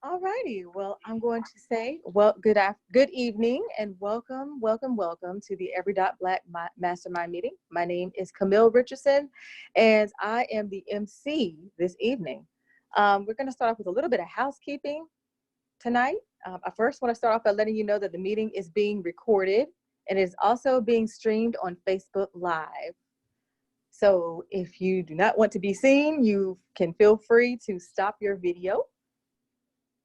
All righty. Well, I'm going to say, good evening and welcome to the Every.Black Mastermind meeting. My name is Camille Richardson, and I am the MC this evening. We're going to start off with a little bit of housekeeping tonight. I first want to start off by letting you know that the meeting is being recorded and is also being streamed on Facebook Live. So if you do not want to be seen, you can feel free to stop your video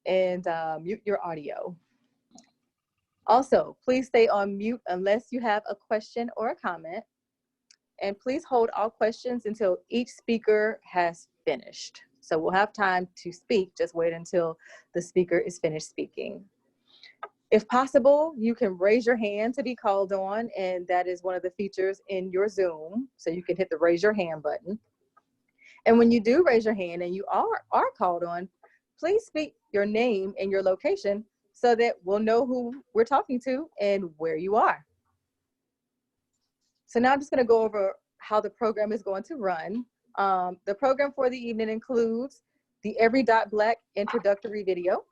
and mute your audio. Also, please stay on mute unless you have a question or a comment. And please hold all questions until each speaker has finished. So we'll have time to speak, just wait until the speaker is finished speaking. If possible, you can raise your hand to be called on, and that is one of the features in your Zoom. So you can hit the raise your hand button. And when you do raise your hand and you are called on, please speak your name and your location so that we'll know who we're talking to and where you are. So now I'm just going to go over how the program is going to run. The program for the evening includes the Every.Black introductory video.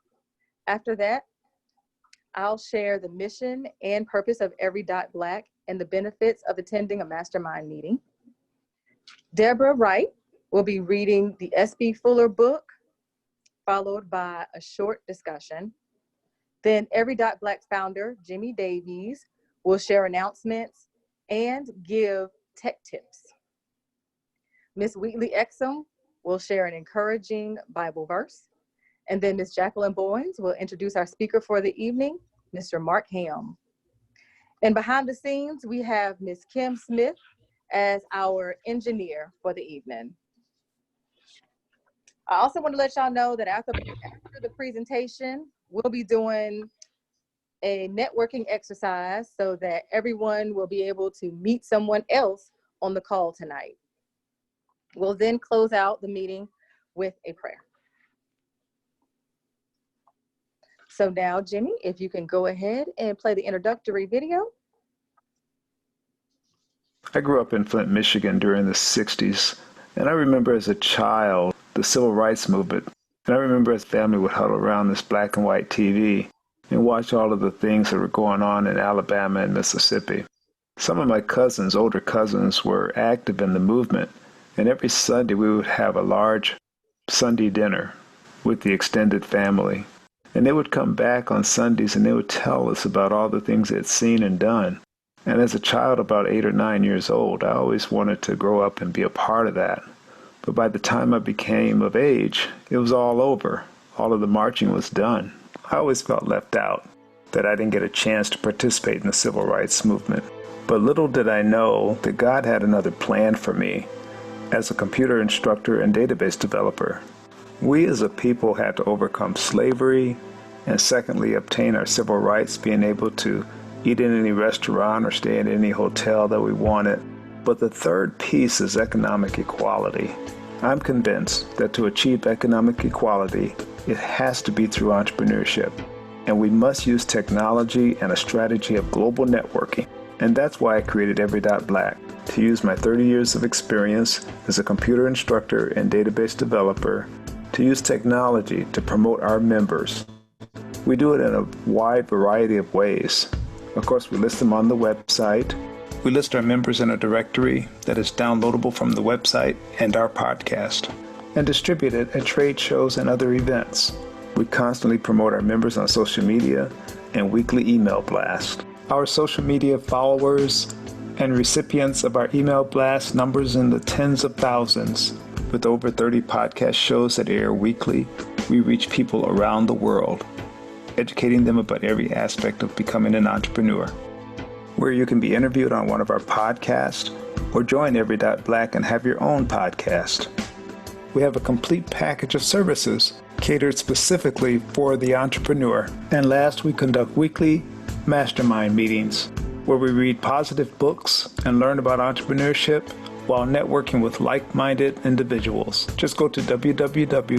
After that, I'll share the mission and purpose of Every.Black and the benefits of attending a mastermind meeting. Deborah Wright will be reading the S.B. Fuller book, followed by a short discussion. Then Every.Black founder, Jimmy Davies, will share announcements and give tech tips. Ms. Wheatley Exum will share an encouraging Bible verse. And then Ms. Jacqueline Bowens will introduce our speaker for the evening, Mr. Marc Hamm. And behind the scenes, we have Ms. Kim Smith as our engineer for the evening. I also want to let y'all know that after the presentation, we'll be doing a networking exercise so that everyone will be able to meet someone else on the call tonight. We'll then close out the meeting with a prayer. So now, Jimmy, if you can go ahead and play the introductory video. I grew up in Flint, Michigan during the 60s, and I remember as a child the civil rights movement. And I remember as family would huddle around this black and white TV and watch all of the things that were going on in Alabama and Mississippi. Some of my cousins, older cousins, were active in the movement, and every Sunday we would have a large Sunday dinner with the extended family. And they would come back on Sundays and they would tell us about all the things they'd seen and done. And as a child, about 8 or 9 years old, I always wanted to grow up and be a part of that. But by the time I became of age, it was all over. All of the marching was done. I always felt left out, that I didn't get a chance to participate in the civil rights movement. But little did I know that God had another plan for me as a computer instructor and database developer. We as a people had to overcome slavery and secondly, obtain our civil rights, being able to eat in any restaurant or stay in any hotel that we wanted. But the third piece is economic equality. I'm convinced that to achieve economic equality, it has to be through entrepreneurship. And we must use technology and a strategy of global networking. And that's why I created Every.Black, to use my 30 years of experience as a computer instructor and database developer, to use technology to promote our members. We do it in a wide variety of ways. Of course, we list them on the website. We list our members in a directory that is downloadable from the website and our podcast, and distribute it at trade shows and other events. We constantly promote our members on social media and weekly email blast. Our social media followers and recipients of our email blast numbers in the tens of thousands. With over 30 podcast shows that air weekly, we reach people around the world, educating them about every aspect of becoming an entrepreneur. Where you can be interviewed on one of our podcasts or join Every.Black and have your own podcast. We have a complete package of services catered specifically for the entrepreneur. And last, we conduct weekly mastermind meetings where we read positive books and learn about entrepreneurship while networking with like-minded individuals. Just go to www.every.black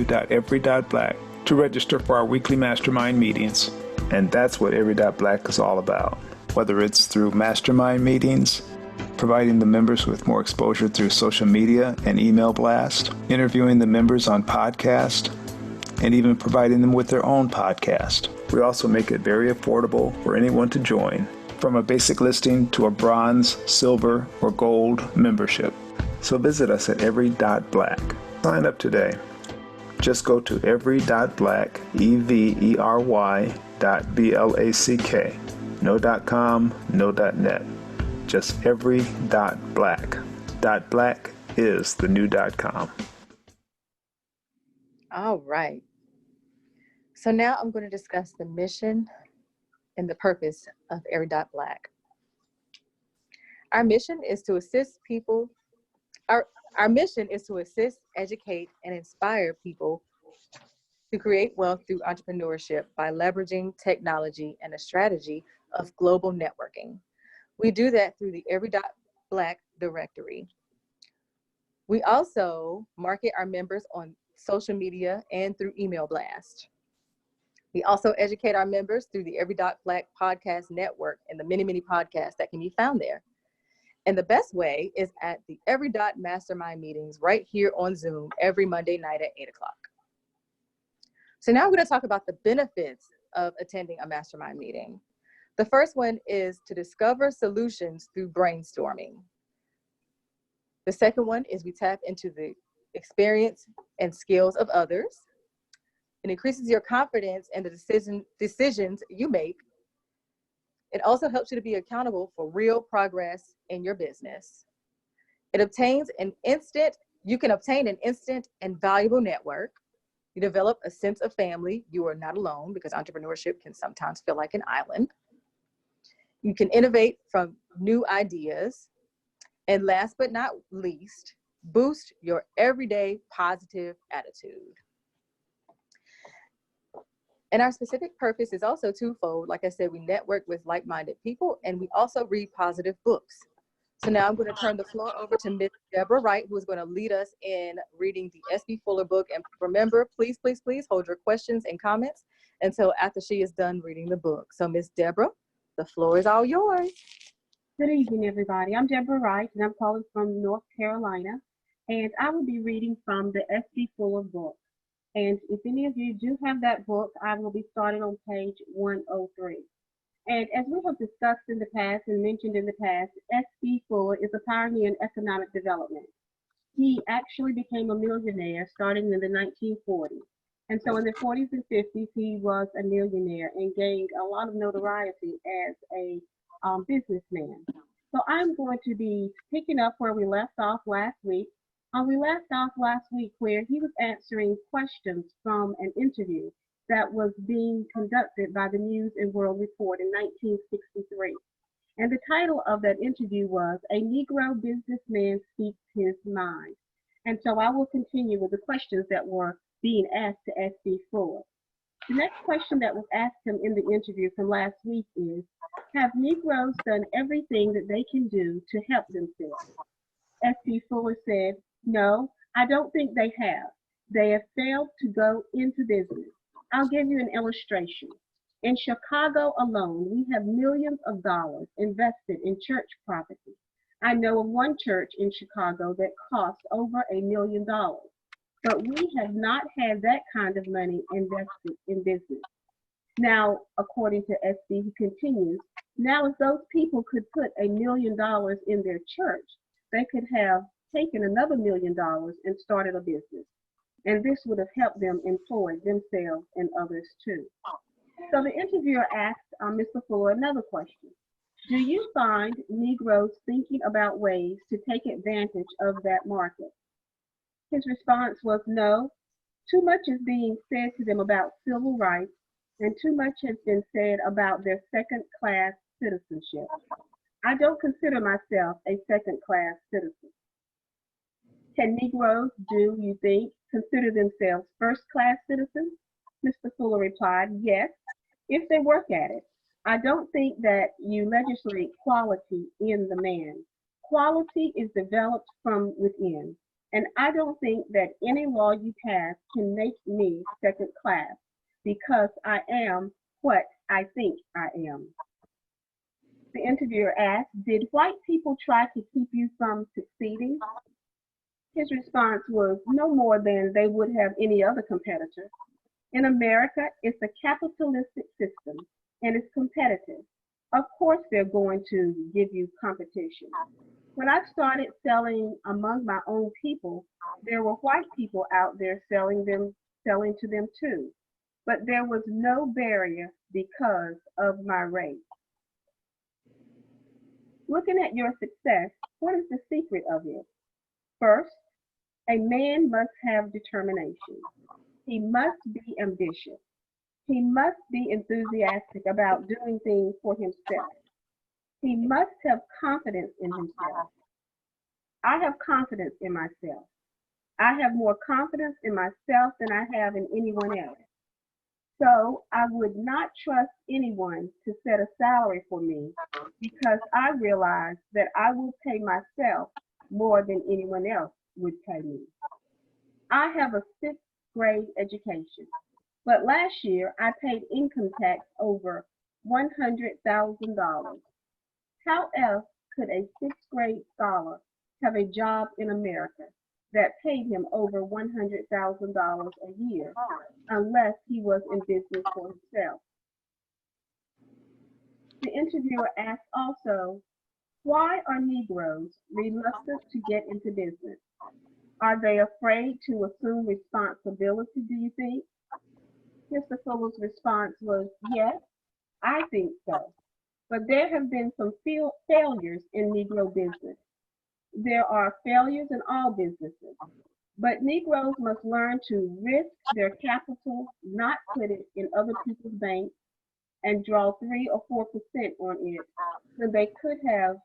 to register for our weekly mastermind meetings. And that's what Every.Black is all about. Whether it's through mastermind meetings, providing the members with more exposure through social media and email blast, interviewing the members on podcast, and even providing them with their own podcast. We also make it very affordable for anyone to join, from a basic listing to a bronze, silver, or gold membership. So visit us at Every.Black. Sign up today. Just go to Every.Black, Every.Black. No .com, no .net. Just Every.Black. .black is the new .com. All right. So now I'm going to discuss the mission and the purpose of Every.Black. Our mission is to assist people. Our mission is to assist, educate, and inspire people to create wealth through entrepreneurship by leveraging technology and a strategy of global networking. We do that through the Every.Black directory. We also market our members on social media and through email blast. We also educate our members through the Every.Black podcast network and the many, many podcasts that can be found there. And the best way is at the Mastermind meetings right here on Zoom every Monday night at 8 o'clock. So now I'm going to talk about the benefits of attending a mastermind meeting. The first one is to discover solutions through brainstorming. The second one is we tap into the experience and skills of others. It increases your confidence in the decisions you make. It also helps you to be accountable for real progress in your business. You can obtain an instant and valuable network. You develop a sense of family. You are not alone, because entrepreneurship can sometimes feel like an island. You can innovate from new ideas. And last but not least, boost your everyday positive attitude. And our specific purpose is also twofold. Like I said, we network with like-minded people, and we also read positive books. So now I'm going to turn the floor over to Ms. Deborah Wright, who is going to lead us in reading the S.B. Fuller book. And remember, please, please, please hold your questions and comments until after she is done reading the book. So Ms. Deborah, the floor is all yours. Good evening, everybody. I'm Deborah Wright, and I'm calling from North Carolina. And I will be reading from the S.B. Fuller book. And if any of you do have that book, I will be starting on page 103. And as we have discussed in the past and mentioned in the past, S.B. Fuller is a pioneer in economic development. He actually became a millionaire starting in the 1940s. And so in the 40s and 50s, he was a millionaire and gained a lot of notoriety as a businessman. So I'm going to be picking up where we left off last week. We left off last week where he was answering questions from an interview that was being conducted by the News and World Report in 1963. And the title of that interview was "A Negro Businessman Speaks His Mind." And so I will continue with the questions that were being asked to S.B. Fuller. The next question that was asked him in the interview from last week is, have Negroes done everything that they can do to help themselves? S.B. Fuller said, no, I don't think they have. They have failed to go into business. I'll give you an illustration. In Chicago alone, we have millions of dollars invested in church property. I know of one church in Chicago that cost over $1 million, but we have not had that kind of money invested in business. Now, according to SB, he continues, now if those people could put $1 million in their church, they could have taken another $1 million and started a business. And this would have helped them employ themselves and others too. So the interviewer asked Mr. Fuller another question. Do you find Negroes thinking about ways to take advantage of that market? His response was no. Too much is being said to them about civil rights, and too much has been said about their second-class citizenship. I don't consider myself a second-class citizen. Can Negroes, do you think, consider themselves first-class citizens? Mr. Fuller replied, yes, if they work at it. I don't think that you legislate quality in the man. Quality is developed from within. And I don't think that any law you pass can make me second class because I am what I think I am. The interviewer asked, did white people try to keep you from succeeding? His response was no more than they would have any other competitor. In America, it's a capitalistic system and it's competitive. Of course, they're going to give you competition. When I started selling among my own people, there were white people out there selling to them too. But there was no barrier because of my race. Looking at your success, what is the secret of it? First, a man must have determination. He must be ambitious. He must be enthusiastic about doing things for himself. He must have confidence in himself. I have confidence in myself. I have more confidence in myself than I have in anyone else. So I would not trust anyone to set a salary for me because I realize that I will pay myself more than anyone else would pay me. I have a sixth grade education, but last year I paid income tax over $100,000. How else could a sixth grade scholar have a job in America that paid him over $100,000 a year unless he was in business for himself? The interviewer asked also, why are Negroes reluctant to get into business? Are they afraid to assume responsibility, do you think? Mr. Fuller's response was, yes, I think so. But there have been some failures in Negro business. There are failures in all businesses. But Negroes must learn to risk their capital, not put it in other people's banks, and draw 3 or 4% on it when they could have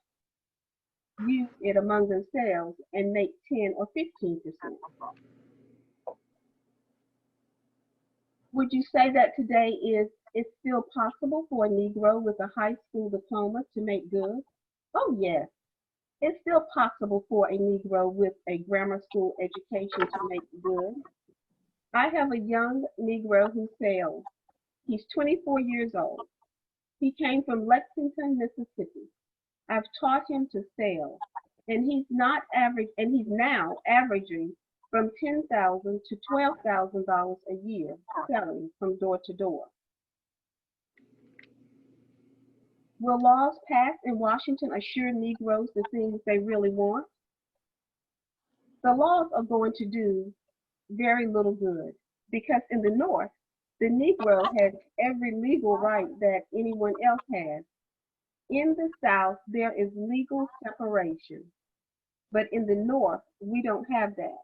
used it among themselves and make 10 or 15%. Would you say that today it's still possible for a Negro with a high school diploma to make good? Oh yes, it's still possible for a Negro with a grammar school education to make good. I have a young Negro who sells. He's 24 years old. He came from Lexington, Mississippi. I've taught him to sell, and he's now averaging from $10,000 to $12,000 a year selling from door to door. Will laws passed in Washington assure Negroes the things they really want? The laws are going to do very little good because in the North, the Negro has every legal right that anyone else has. In the South, there is legal separation, but in the North, we don't have that.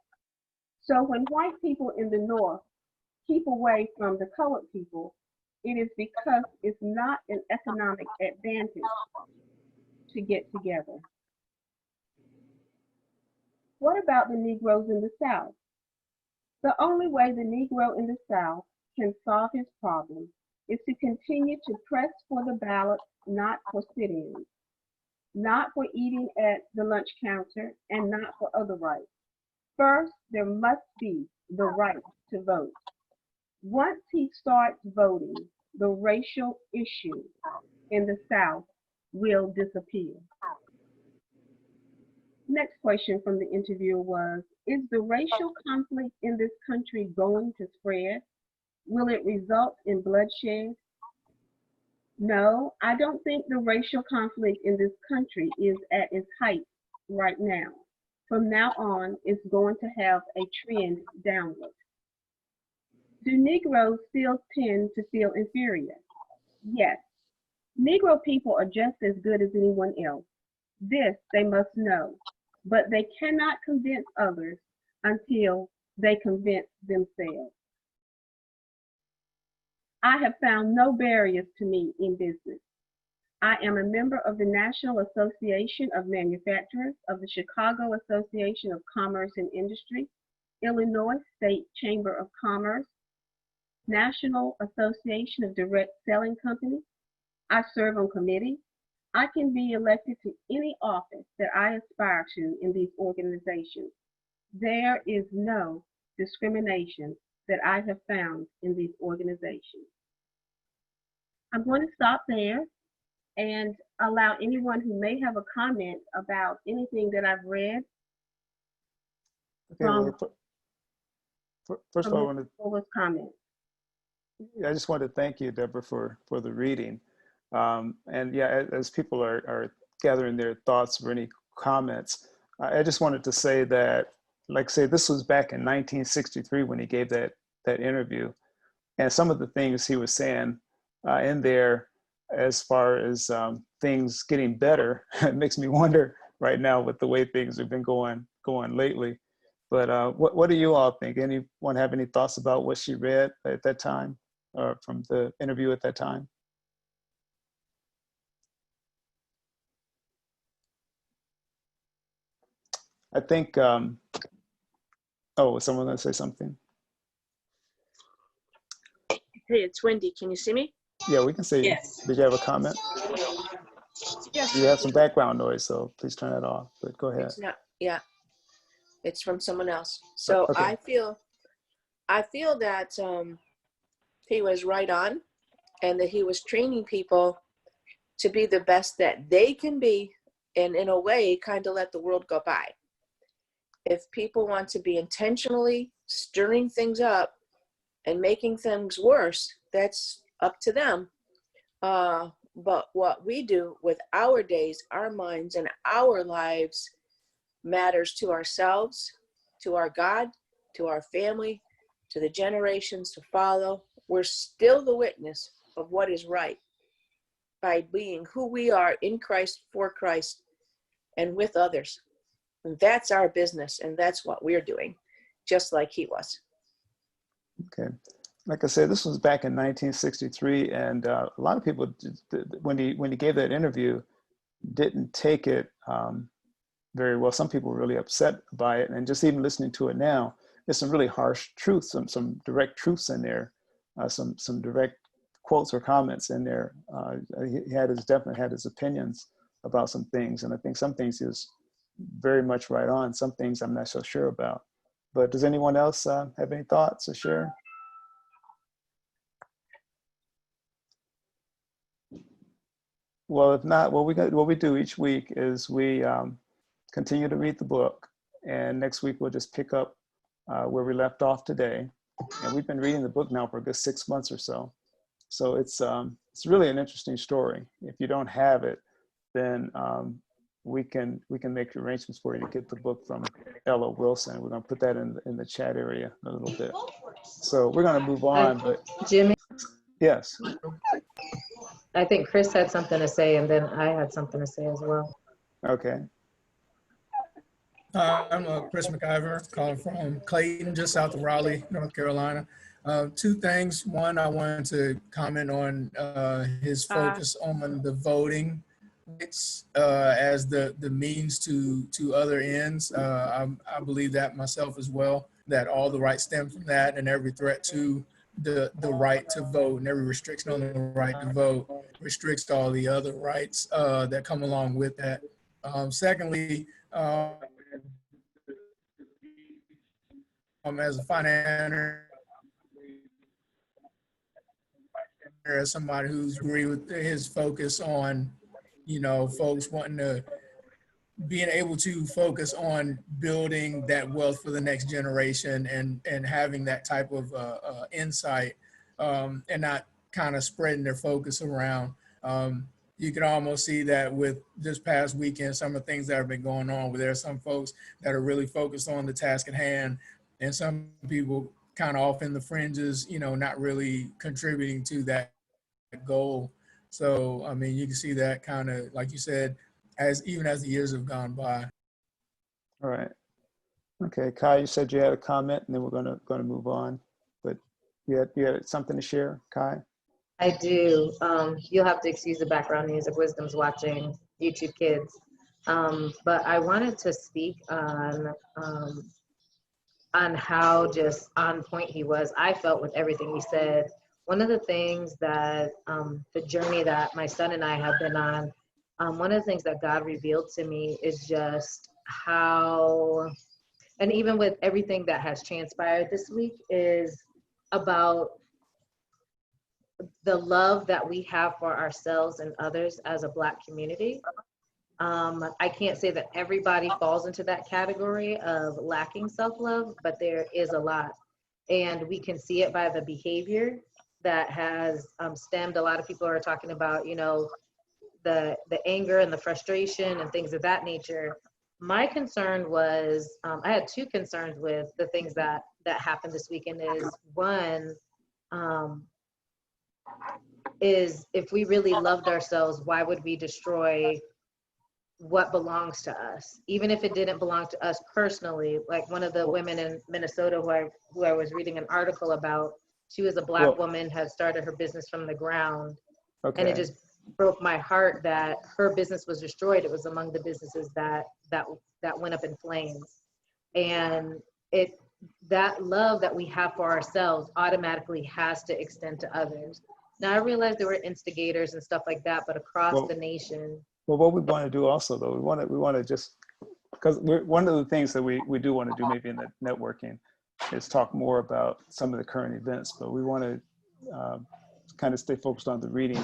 So when white people in the North keep away from the colored people, it is because it's not an economic advantage to get together. What about the Negroes in the South? The only way the Negro in the South can solve his problem is to continue to press for the ballot, not for sit-ins, not for eating at the lunch counter, and not for other rights. First, there must be the right to vote. Once he starts voting, the racial issue in the South will disappear. Next question from the interviewer was, is the racial conflict in this country going to spread? Will it result in bloodshed? No, I don't think the racial conflict in this country is at its height right now. From now on, it's going to have a trend downward. Do Negroes still tend to feel inferior? Yes. Negro people are just as good as anyone else. This they must know, but they cannot convince others until they convince themselves. I have found no barriers to me in business. I am a member of the National Association of Manufacturers, of the Chicago Association of Commerce and Industry, Illinois State Chamber of Commerce, National Association of Direct Selling Companies. I serve on committees. I can be elected to any office that I aspire to in these organizations. There is no discrimination that I have found in these organizations. I'm going to stop there and allow anyone who may have a comment about anything that I've read. Okay, well, first of all, I want to comments. I just wanted to thank you, Deborah, for the reading. And yeah, as people are gathering their thoughts or any comments, I just wanted to say that, like say, this was back in 1963 when he gave that interview. And some of the things he was saying in there, as far as things getting better, it makes me wonder right now with the way things have been going lately. But what do you all think? Anyone have any thoughts about what she read at that time, or from the interview at that time? I think, oh, was someone going to say something? Hey, it's Wendy. Can you see me? Yeah, we can see you. Yes. Did you have a comment? Yes. You have some background noise, so please turn that off, but go ahead. It's not, yeah, it's from someone else. So Okay. I feel that he was right on, and that he was training people to be the best that they can be, and in a way, kind of let the world go by. If people want to be intentionally stirring things up and making things worse, that's up to them. But what we do with our days, our minds, and our lives matters to ourselves, to our God, to our family, to the generations to follow. We're still the witness of what is right by being who we are in Christ, for Christ, and with others. And that's our business, and that's what we're doing, just like he was. Okay. Like I said, this was back in 1963, and a lot of people, when he gave that interview, didn't take it very well. Some people were really upset by it, and just even listening to it now, there's some really harsh truths, some direct truths in there, some direct quotes or comments in there. He definitely had his opinions about some things, and I think some things he was very much right on. Some things I'm not so sure about. But does anyone else have any thoughts to share? Well, if not, what we do each week is we continue to read the book, and next week we'll just pick up where we left off today. And we've been reading the book now for a good 6 months or so. So it's really an interesting story. If you don't have it, then we can make arrangements for you to get the book from Ella Wilson. We're going to put that in the chat area in a little bit. So we're going to move on. But Jimmy, yes. I think Chris had something to say, and then I had something to say as well. Okay. I'm Chris McIver, calling from Clayton, just south of Raleigh, North Carolina. Two things. One, I wanted to comment on his focus on the voting rights as the means to other ends. I believe that myself as well, that all the rights stem from that, and every threat to the right to vote and every restriction on the right to vote restricts all the other rights that come along with that. Secondly, as a financier, as somebody who's agree with his focus on, folks wanting to being able to focus on building that wealth for the next generation and having that type of insight and not kind of spreading their focus around. You can almost see that with this past weekend, some of the things that have been going on, where there are some folks that are really focused on the task at hand, and some people kind of off in the fringes, not really contributing to that goal. So, I mean, you can see that kind of, like you said, even as the years have gone by. All right. Okay, Kai, you said you had a comment, and then we're gonna move on. But you had something to share, Kai? I do. You'll have to excuse the background music. Wisdom's watching YouTube Kids. But I wanted to speak on how just on point he was. I felt with everything he said. One of the things that the journey that my son and I have been on, one of the things that God revealed to me is just how, and even with everything that has transpired this week, is about the love that we have for ourselves and others as a Black community. I can't say that everybody falls into that category of lacking self-love, but there is a lot. And we can see it by the behavior that has stemmed. A lot of people are talking about, you know, the anger and the frustration and things of that nature. My concern was, I had two concerns with the things that happened this weekend. Is one, is if we really loved ourselves, why would we destroy what belongs to us, even if it didn't belong to us personally? Like one of the women in Minnesota who I was reading an article about, she was a Black woman, had started her business from the ground. Okay. And it just broke my heart that her business was destroyed. It was among the businesses that went up in flames. And that love that we have for ourselves automatically has to extend to others. Now I realize there were instigators and stuff like that, but across the nation. Well, what we want to do also, though, we want to just, because one of the things that we do want to do maybe in the networking is talk more about some of the current events, but we want to kind of stay focused on the reading.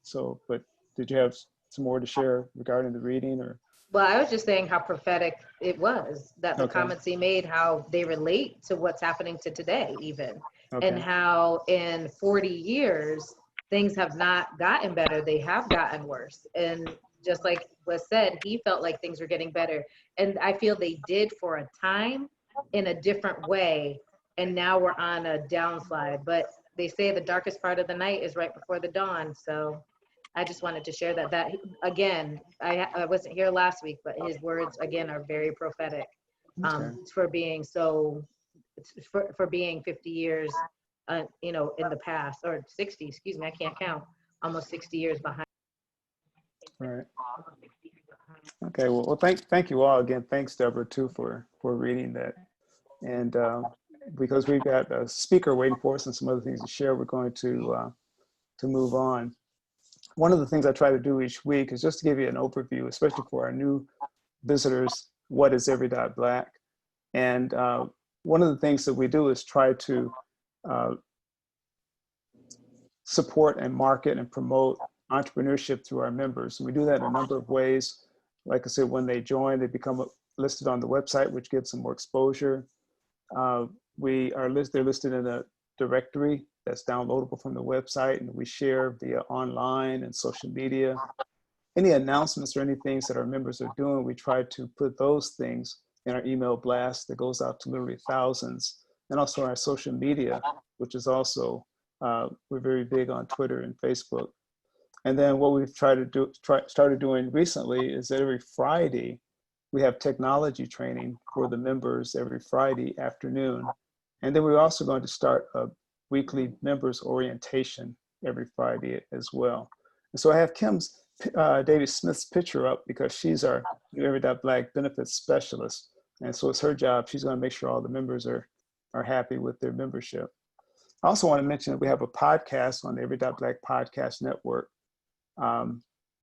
So, but did you have some more to share regarding the reading, or? Well, I was just saying how prophetic it was, that the comments he made, how they relate to what's happening to today even, and how in 40 years, things have not gotten better, they have gotten worse. And just like was said, he felt like things were getting better. And I feel they did for a time in a different way. And now we're on a downslide. But they say the darkest part of the night is right before the dawn. So I just wanted to share that again, I wasn't here last week, but his words again are very prophetic, for being for being 50 years, you know, in the past, or 60, excuse me, I can't count, almost 60 years behind. Right. Okay. Well, thank you all again. Thanks, Deborah, too, for reading that. And because we've got a speaker waiting for us and some other things to share, we're going to move on. One of the things I try to do each week is just to give you an overview, especially for our new visitors, what is Every.Black? And one of the things that we do is try to support and market and promote entrepreneurship through our members. And we do that in a number of ways. Like I said, when they join, they become listed on the website, which gives them more exposure. They're listed in a directory that's downloadable from the website, and we share via online and social media. Any announcements or any things that our members are doing, we try to put those things in our email blast that goes out to literally thousands, and also our social media, which is also, we're very big on Twitter and Facebook. And then what we've started doing recently is that every Friday, we have technology training for the members every Friday afternoon. And then we're also going to start a weekly members orientation every Friday as well. And so I have Kim's David Smith's picture up because she's our new Every.Black benefits specialist. And so it's her job. She's going to make sure all the members are happy with their membership. I also want to mention that we have a podcast on the Every.Black podcast network,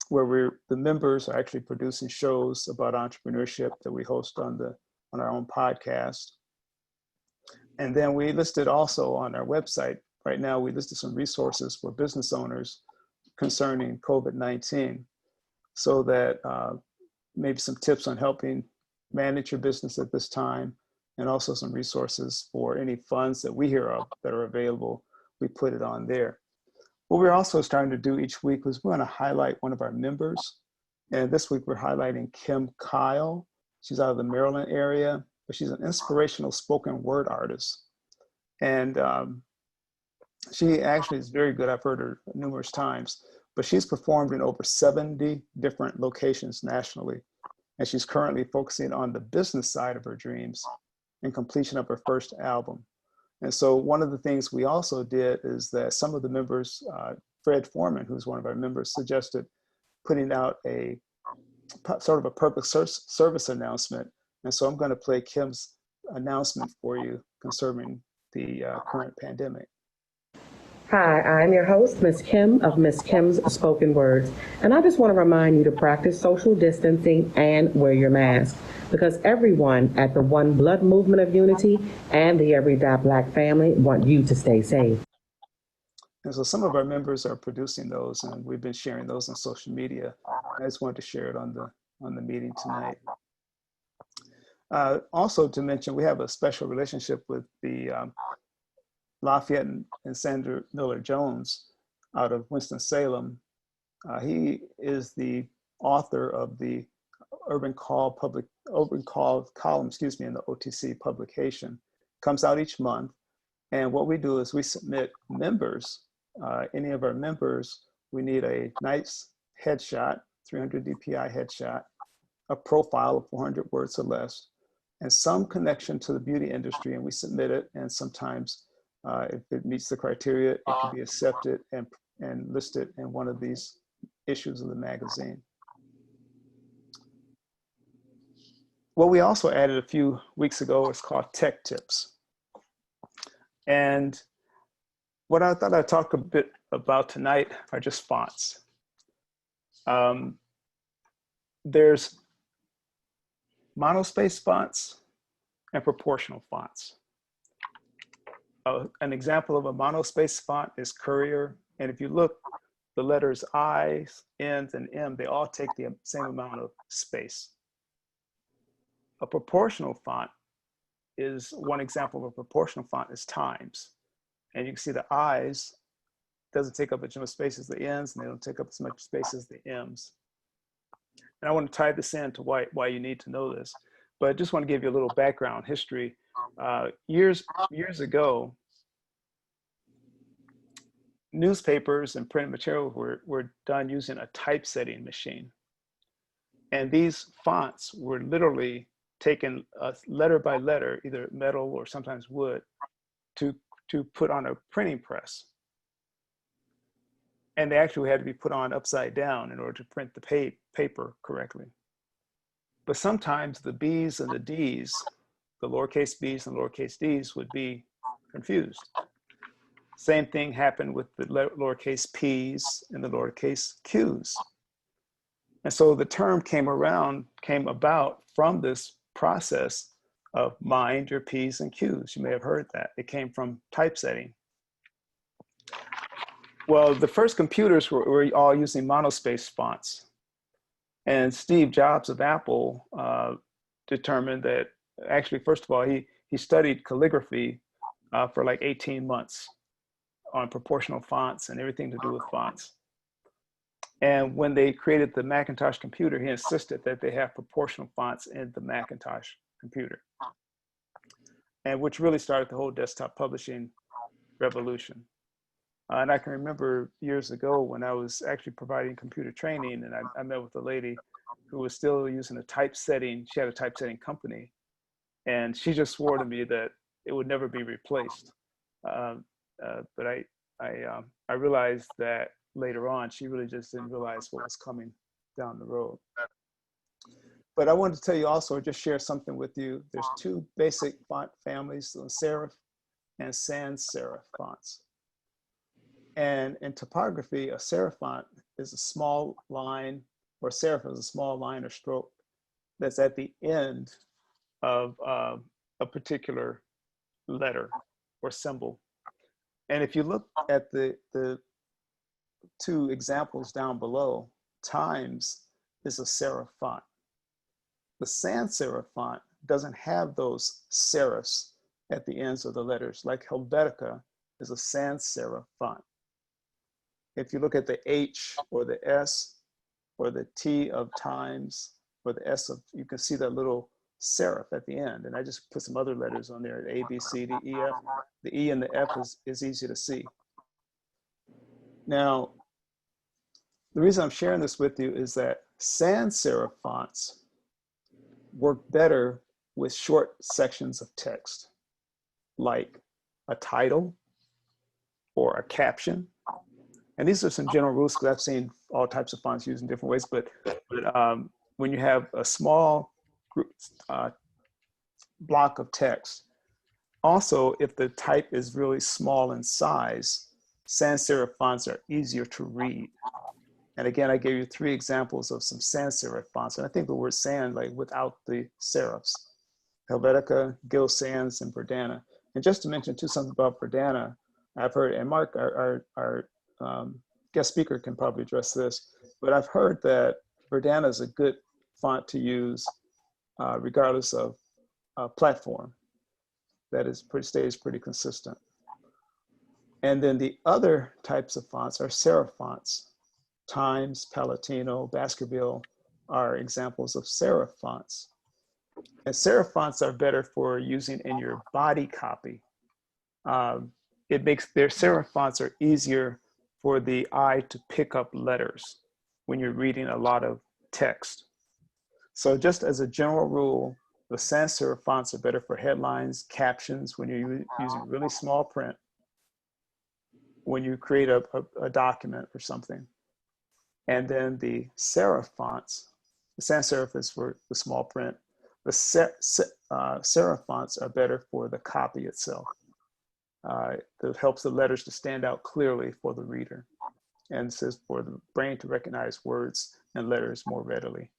where the members are actually producing shows about entrepreneurship that we host on our own podcast. And then we listed also on our website, right now we listed some resources for business owners concerning COVID-19, so that maybe some tips on helping manage your business at this time, and also some resources for any funds that we hear of that are available. We put it on there. What we're also starting to do each week is we're going to highlight one of our members. And this week we're highlighting Kim Kyle. She's out of the Maryland area, but she's an inspirational spoken word artist. And she actually is very good. I've heard her numerous times, but she's performed in over 70 different locations nationally. And she's currently focusing on the business side of her dreams and completion of her first album. And so one of the things we also did is that some of the members, Fred Foreman, who's one of our members, suggested putting out a sort of a public service announcement. And so I'm going to play Kim's announcement for you concerning the current pandemic. Hi, I'm your host, Miss Kim of Miss Kim's Spoken Words, and I just want to remind you to practice social distancing and wear your mask, because everyone at the One Blood Movement of Unity and the Every.Black family want you to stay safe. And so some of our members are producing those, and we've been sharing those on social media. I just wanted to share it on the meeting tonight. Also to mention, we have a special relationship with the Lafayette and Sandra Miller Jones out of Winston-Salem. He is the author of the Urban Call column, in the OTC publication. Comes out each month. And what we do is we submit members, any of our members, we need a nice headshot, 300 DPI headshot, a profile of 400 words or less, and some connection to the beauty industry, and we submit it. And sometimes if it meets the criteria, it can be accepted and listed in one of these issues of the magazine. What we also added a few weeks ago is called Tech Tips. And what I thought I'd talk a bit about tonight are just fonts. There's monospace fonts and proportional fonts. An example of a monospace font is Courier. And if you look, the letters I, N, and M, they all take the same amount of space. A proportional font is one example of a proportional font is Times. And you can see the I's doesn't take up as much space as the N's, and they don't take up as much space as the M's. And I want to tie this in to why you need to know this, but I just want to give you a little background history. Years ago, newspapers and printed material were done using a typesetting machine. And these fonts were literally taken letter by letter, either metal or sometimes wood, to put on a printing press. And they actually had to be put on upside down in order to print the paper correctly. But sometimes the B's and the D's, the lowercase b's and lowercase d's, would be confused. Same thing happened with the lowercase p's and the lowercase q's. And so the term came about from this process of mind your p's and q's. You may have heard that. It came from typesetting. Well, the first computers were all using monospace fonts. And Steve Jobs of Apple determined that, actually, first of all, he studied calligraphy for like 18 months on proportional fonts and everything to do with fonts. And when they created the Macintosh computer, he insisted that they have proportional fonts in the Macintosh computer, and which really started the whole desktop publishing revolution. And I can remember years ago when I was actually providing computer training, and I met with a lady who was still using a typesetting. She had a typesetting company, and she just swore to me that it would never be replaced. But I realized that later on, she really just didn't realize what was coming down the road. But I wanted to tell you also, just share something with you. There's two basic font families, the serif and sans serif fonts. And in typography, a serif font is a small line, or serif is a small line or stroke that's at the end of a particular letter or symbol. And if you look at the two examples down below, Times is a serif font. The sans serif font doesn't have those serifs at the ends of the letters, like Helvetica is a sans serif font. If you look at the H or the S or the T of Times or the S of, you can see that little serif at the end. And I just put some other letters on there, A, B, C, D, E, F. The E and the F is easy to see. Now, the reason I'm sharing this with you is that sans serif fonts work better with short sections of text, like a title or a caption. And these are some general rules, because I've seen all types of fonts used in different ways, but when you have a small group, block of text, also, if the type is really small in size, sans serif fonts are easier to read. And again, I gave you 3 examples of some sans serif fonts. And I think the word sans, like without the serifs: Helvetica, Gill Sans, and Verdana. And just to mention too, something about Verdana, I've heard, and Mark, our guest speaker, can probably address this, but I've heard that Verdana is a good font to use regardless of platform. That is stays pretty consistent. And then the other types of fonts are serif fonts. Times, Palatino, Baskerville are examples of serif fonts. And serif fonts are better for using in your body copy. Their serif fonts are easier for the eye to pick up letters when you're reading a lot of text. So just as a general rule, the sans serif fonts are better for headlines, captions, when you're using really small print, when you create a document or something. And then the serif fonts, the sans serif is for the small print. The serif fonts are better for the copy itself. That helps the letters to stand out clearly for the reader, and says for the brain to recognize words and letters more readily.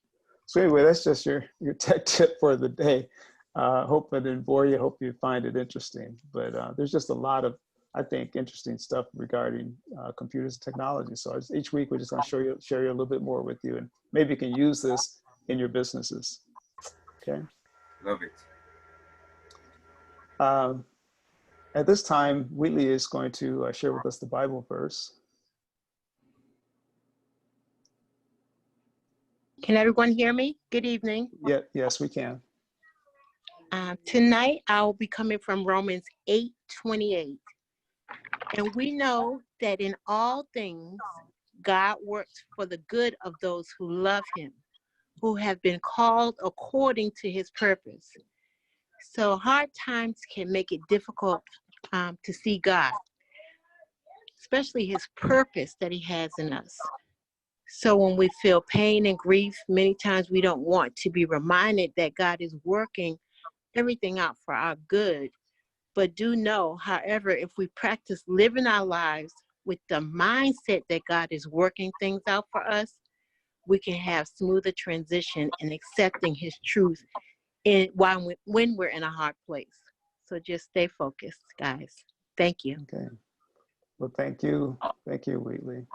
So anyway, that's just your tech tip for the day. Hope I didn't bore you. Hope you find it interesting. But there's just a lot of, I think, interesting stuff regarding computers and technology. So each week we're just going to share you a little bit more with you, and maybe you can use this in your businesses. Okay. Love it. At this time, Wheatley is going to share with us the Bible verse. Can everyone hear me? Good evening. Yeah, yes, we can. Tonight, I'll be coming from Romans 8:28. And we know that in all things, God works for the good of those who love him, who have been called according to his purpose. So hard times can make it difficult to see God, especially his purpose that he has in us. So when we feel pain and grief, many times we don't want to be reminded that God is working everything out for our good. But do know, however, if we practice living our lives with the mindset that God is working things out for us, we can have smoother transition in accepting his truth when we're in a hard place. So just stay focused, guys. Thank you. Okay. Well, thank you. Thank you, Wheatley.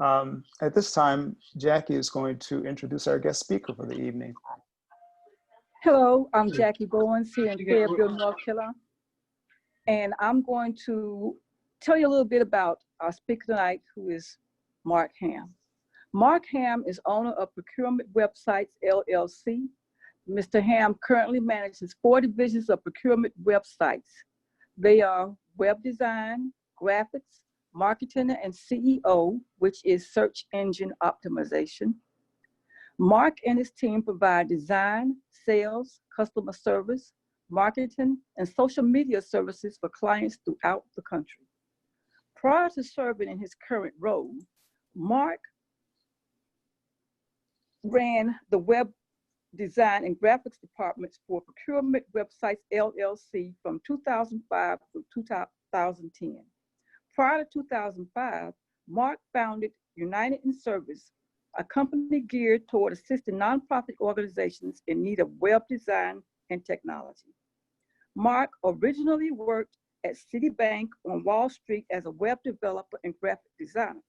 At this time, Jackie is going to introduce our guest speaker for the evening. Hello, I'm Jackie Bowens here in Fayetteville, North Carolina. And I'm going to tell you a little bit about our speaker tonight, who is Marc Hamm. Marc Hamm is owner of Procurement Websites, LLC. Mr. Hamm currently manages 4 divisions of procurement websites. They are web design, graphics, marketing, and SEO, which is search engine optimization. Marc and his team provide design, sales, customer service, marketing, and social media services for clients throughout the country. Prior to serving in his current role, Marc ran the web design and graphics departments for Procurement Websites LLC from 2005 to 2010. Prior to 2005, Marc founded United in Service, a company geared toward assisting nonprofit organizations in need of web design and technology. Marc originally worked at Citibank on Wall Street as a web developer and graphic designer.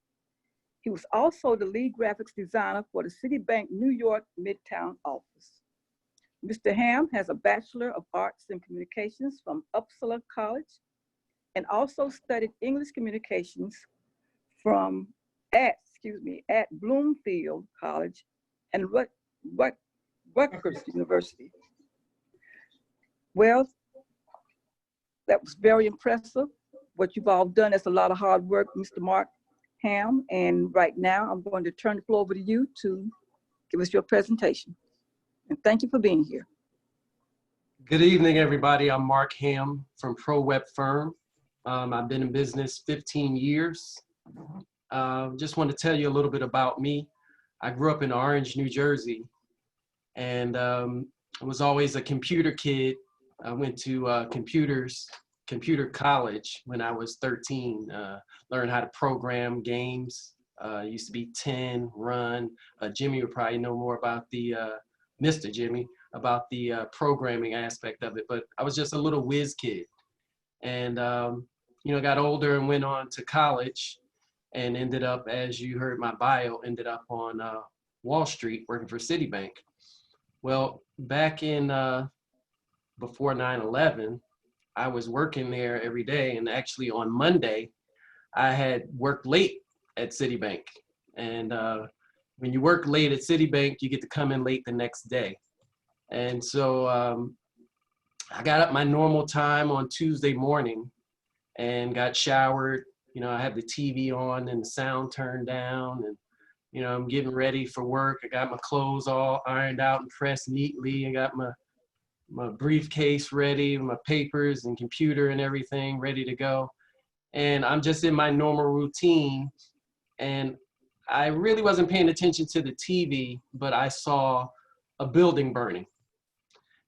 He was also the lead graphics designer for the Citibank New York Midtown office. Mr. Hamm has a Bachelor of Arts in Communications from Uppsala College and also studied English communications at Bloomfield College and Rutgers University. Well, that was very impressive. What you've all done is a lot of hard work, Mr. Marc Hamm. And right now, I'm going to turn the floor over to you to give us your presentation. And thank you for being here. Good evening, everybody. I'm Marc Hamm from Pro Web Firm. I've been in business 15 years. Just want to tell you a little bit about me. I grew up in Orange, New Jersey, and I was always a computer kid. I went to computer college when I was 13, learned how to program games. Used to be 10, run. Jimmy would probably know more about the, Mr. Jimmy, about the programming aspect of it, but I was just a little whiz kid. And, got older and went on to college and ended up, as you heard my bio, ended up on Wall Street working for Citibank. Well, back in before 9/11, I was working there every day. And actually on Monday, I had worked late at Citibank. And when you work late at Citibank, you get to come in late the next day. And so I got up my normal time on Tuesday morning and got showered. You know, I had the TV on and the sound turned down, and, you know, I'm getting ready for work. I got my clothes all ironed out and pressed neatly. I got my briefcase ready, my papers and computer and everything ready to go. And I'm just in my normal routine. And I really wasn't paying attention to the TV, but I saw a building burning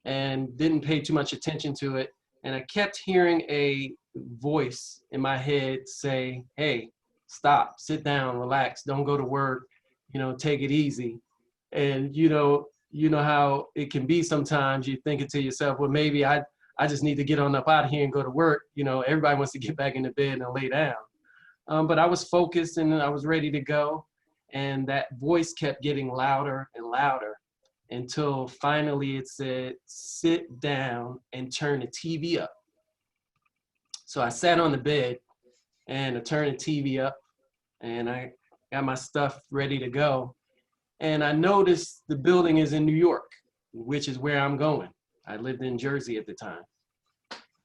and didn't pay too much attention to it. And I kept hearing a voice in my head say, hey, stop, sit down, relax, don't go to work, you know, take it easy. And you know how it can be sometimes. You thinking to yourself, well, maybe I just need to get on up out of here and go to work. You know, everybody wants to get back into bed and lay down. But I was focused and I was ready to go. And that voice kept getting louder and louder until finally it said, sit down and turn the TV up. So I sat on the bed and I turned the TV up and I got my stuff ready to go. And I noticed the building is in New York, which is where I'm going. I lived in Jersey at the time.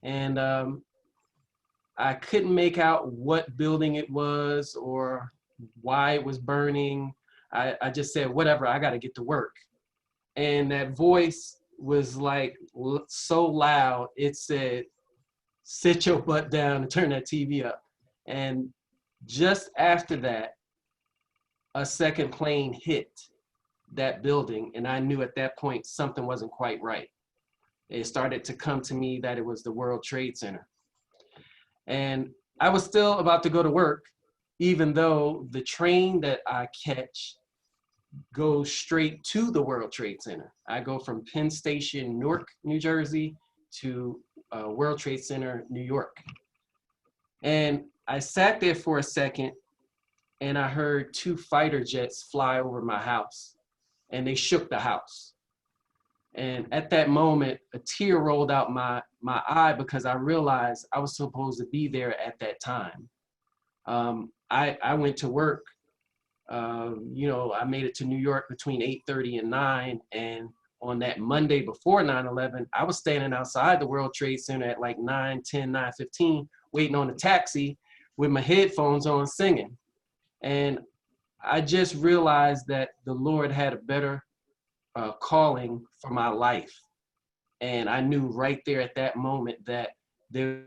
And I couldn't make out what building it was or why it was burning. I just said, whatever, I got to get to work. And that voice was like so loud, it said, sit your butt down and turn that TV up. And just after that, a second plane hit that building. And I knew at that point something wasn't quite right. It started to come to me that it was the World Trade Center. And I was still about to go to work, even though the train that I catch goes straight to the World Trade Center. I go from Penn Station, Newark, New Jersey, to World Trade Center, New York. And I sat there for a second and I heard 2 fighter jets fly over my house and they shook the house. And at that moment, a tear rolled out my eye because I realized I was supposed to be there at that time. I went to work, you know, I made it to New York between 8:30 and 9. And on that Monday before 9/11, I was standing outside the World Trade Center at like 9:10, 9:15, waiting on a taxi with my headphones on singing. And I just realized that the Lord had a better calling for my life. And I knew right there at that moment that there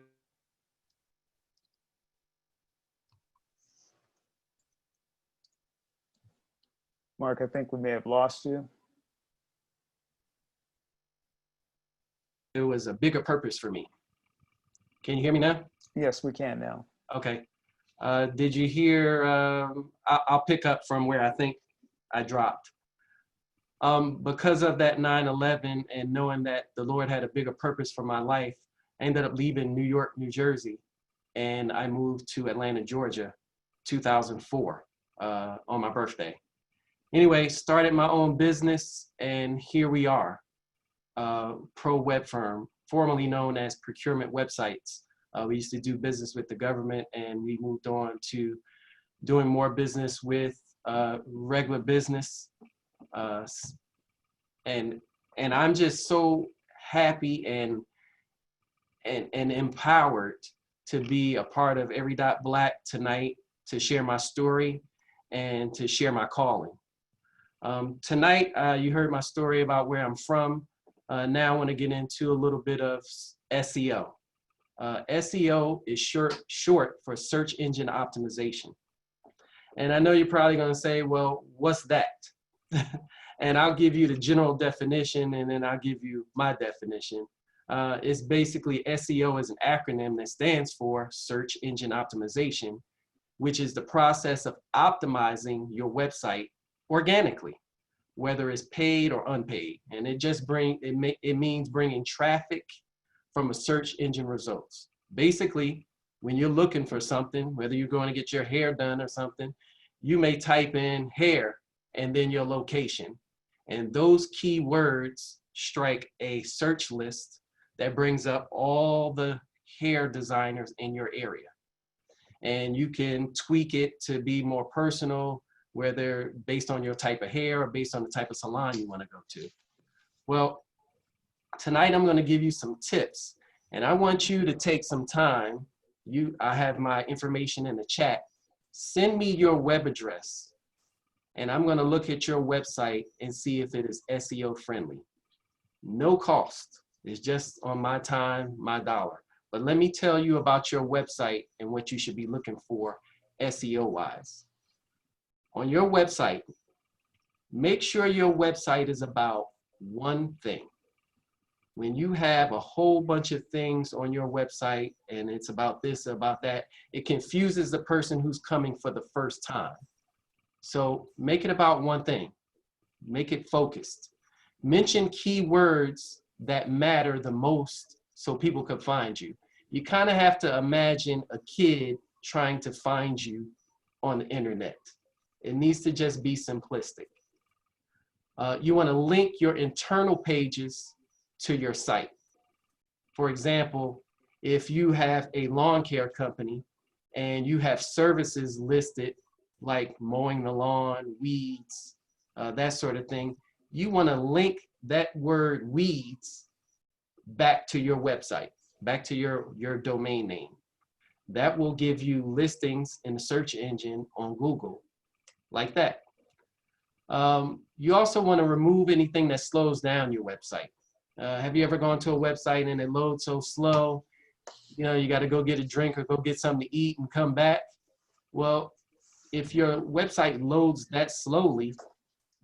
Mark, I think we may have lost you. was a bigger purpose for me. Can you hear me now? Yes, we can now. Okay. Did you hear, I'll pick up from where I think I dropped. Because of that 9/11 and knowing that the Lord had a bigger purpose for my life, I ended up leaving New York, New Jersey, and I moved to Atlanta, Georgia, 2004, on my birthday. Anyway, started my own business, and here we are, Pro Web Firm, formerly known as Procurement Websites. We used to do business with the government, and we moved on to doing more business with regular business. And I'm just so happy and empowered to be a part of Every.Black tonight, to share my story and to share my calling. Tonight, you heard my story about where I'm from. Now I want to get into a little bit of SEO. SEO is short for search engine optimization. And I know you're probably going to say, well, what's that? And I'll give you the general definition, and then I'll give you my definition. It's basically SEO is an acronym that stands for search engine optimization, which is the process of optimizing your website organically, whether it's paid or unpaid. And it just means bringing traffic from a search engine results. Basically, when you're looking for something, whether you're going to get your hair done or something, you may type in hair and then your location. And those keywords strike a search list that brings up all the hair designers in your area. And you can tweak it to be more personal, whether based on your type of hair or based on the type of salon you want to go to. Well, tonight I'm going to give you some tips, and I want you to take some time. I have my information in the chat. Send me your web address, and I'm going to look at your website and see if it is SEO friendly. No cost. It's just on my time, my dollar. But let me tell you about your website and what you should be looking for SEO wise. On your website, make sure your website is about one thing. When you have a whole bunch of things on your website and it's about this, about that, it confuses the person who's coming for the first time. So make it about one thing. Make it focused. Mention keywords that matter the most so people can find you. You kind of have to imagine a kid trying to find you on the internet. It needs to just be simplistic. You want to link your internal pages to your site. For example, if you have a lawn care company and you have services listed like mowing the lawn, weeds, that sort of thing, you want to link that word weeds back to your website, back to your domain name. That will give you listings in the search engine on Google like that. You also want to remove anything that slows down your website. Have you ever gone to a website and it loads so slow? You know, you got to go get a drink or go get something to eat and come back. Well, if your website loads that slowly,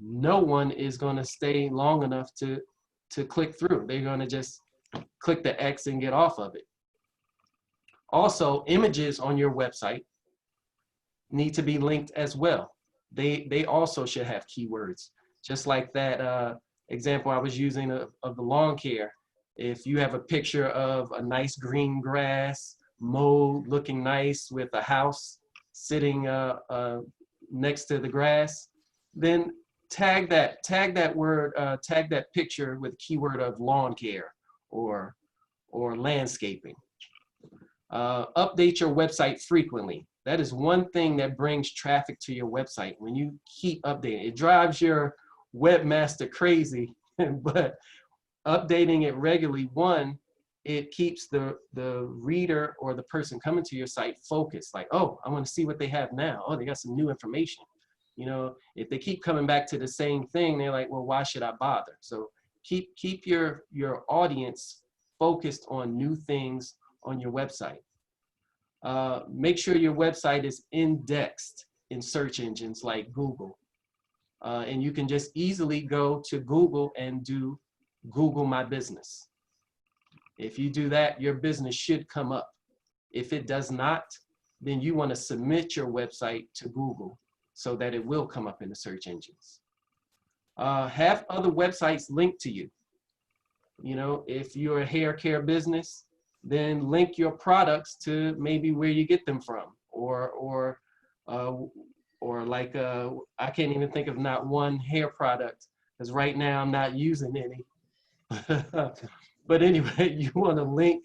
no one is going to stay long enough to click through. They're going to just click the X and get off of it. Also, images on your website need to be linked as well. They also should have keywords, just like that example I was using of the lawn care. If you have a picture of a nice green grass, mowed, looking nice with a house sitting next to the grass, then tag that word, tag that picture with keyword of lawn care or landscaping. Update your website frequently. That is one thing that brings traffic to your website. When you keep updating, it drives your webmaster crazy, but updating it regularly, one, it keeps the reader or the person coming to your site focused. Like, oh, I want to see what they have now. Oh, they got some new information. You know, if they keep coming back to the same thing, they're like, well, why should I bother? So keep your audience focused on new things on your website. Make sure your website is indexed in search engines like Google. And you can just easily go to Google and do Google My Business. If you do that, your business should come up. If it does not, then you want to submit your website to Google so that it will come up in the search engines. Have other websites linked to you. You know, if you're a hair care business, then link your products to maybe where you get them from, or like I can't even think of not one hair product because right now I'm not using any. But anyway, you want to link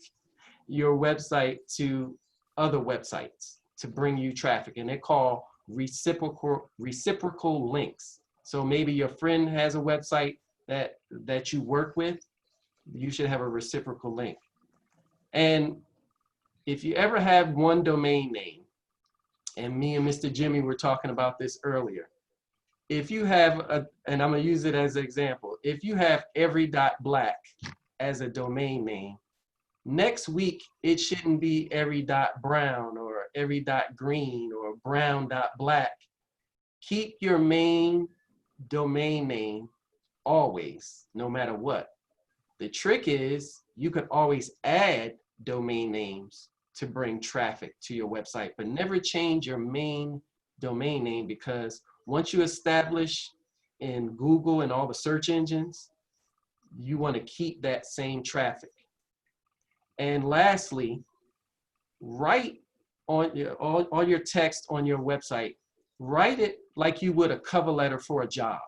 your website to other websites to bring you traffic, and they're called reciprocal links. So maybe your friend has a website that you work with, you should have a reciprocal link. And if you ever have one domain name, and me and Mr. Jimmy were talking about this earlier, if you have and I'm gonna use it as an example, if you have Every.Black as a domain name, next week it shouldn't be Every.Brown or Every.Green or Brown.Black. Keep your main domain name always, no matter what. The trick is you can always add domain names to bring traffic to your website, but never change your main domain name, because once you establish in Google and all the search engines, you want to keep that same traffic. And lastly, write on all your text on your website, write it like you would a cover letter for a job.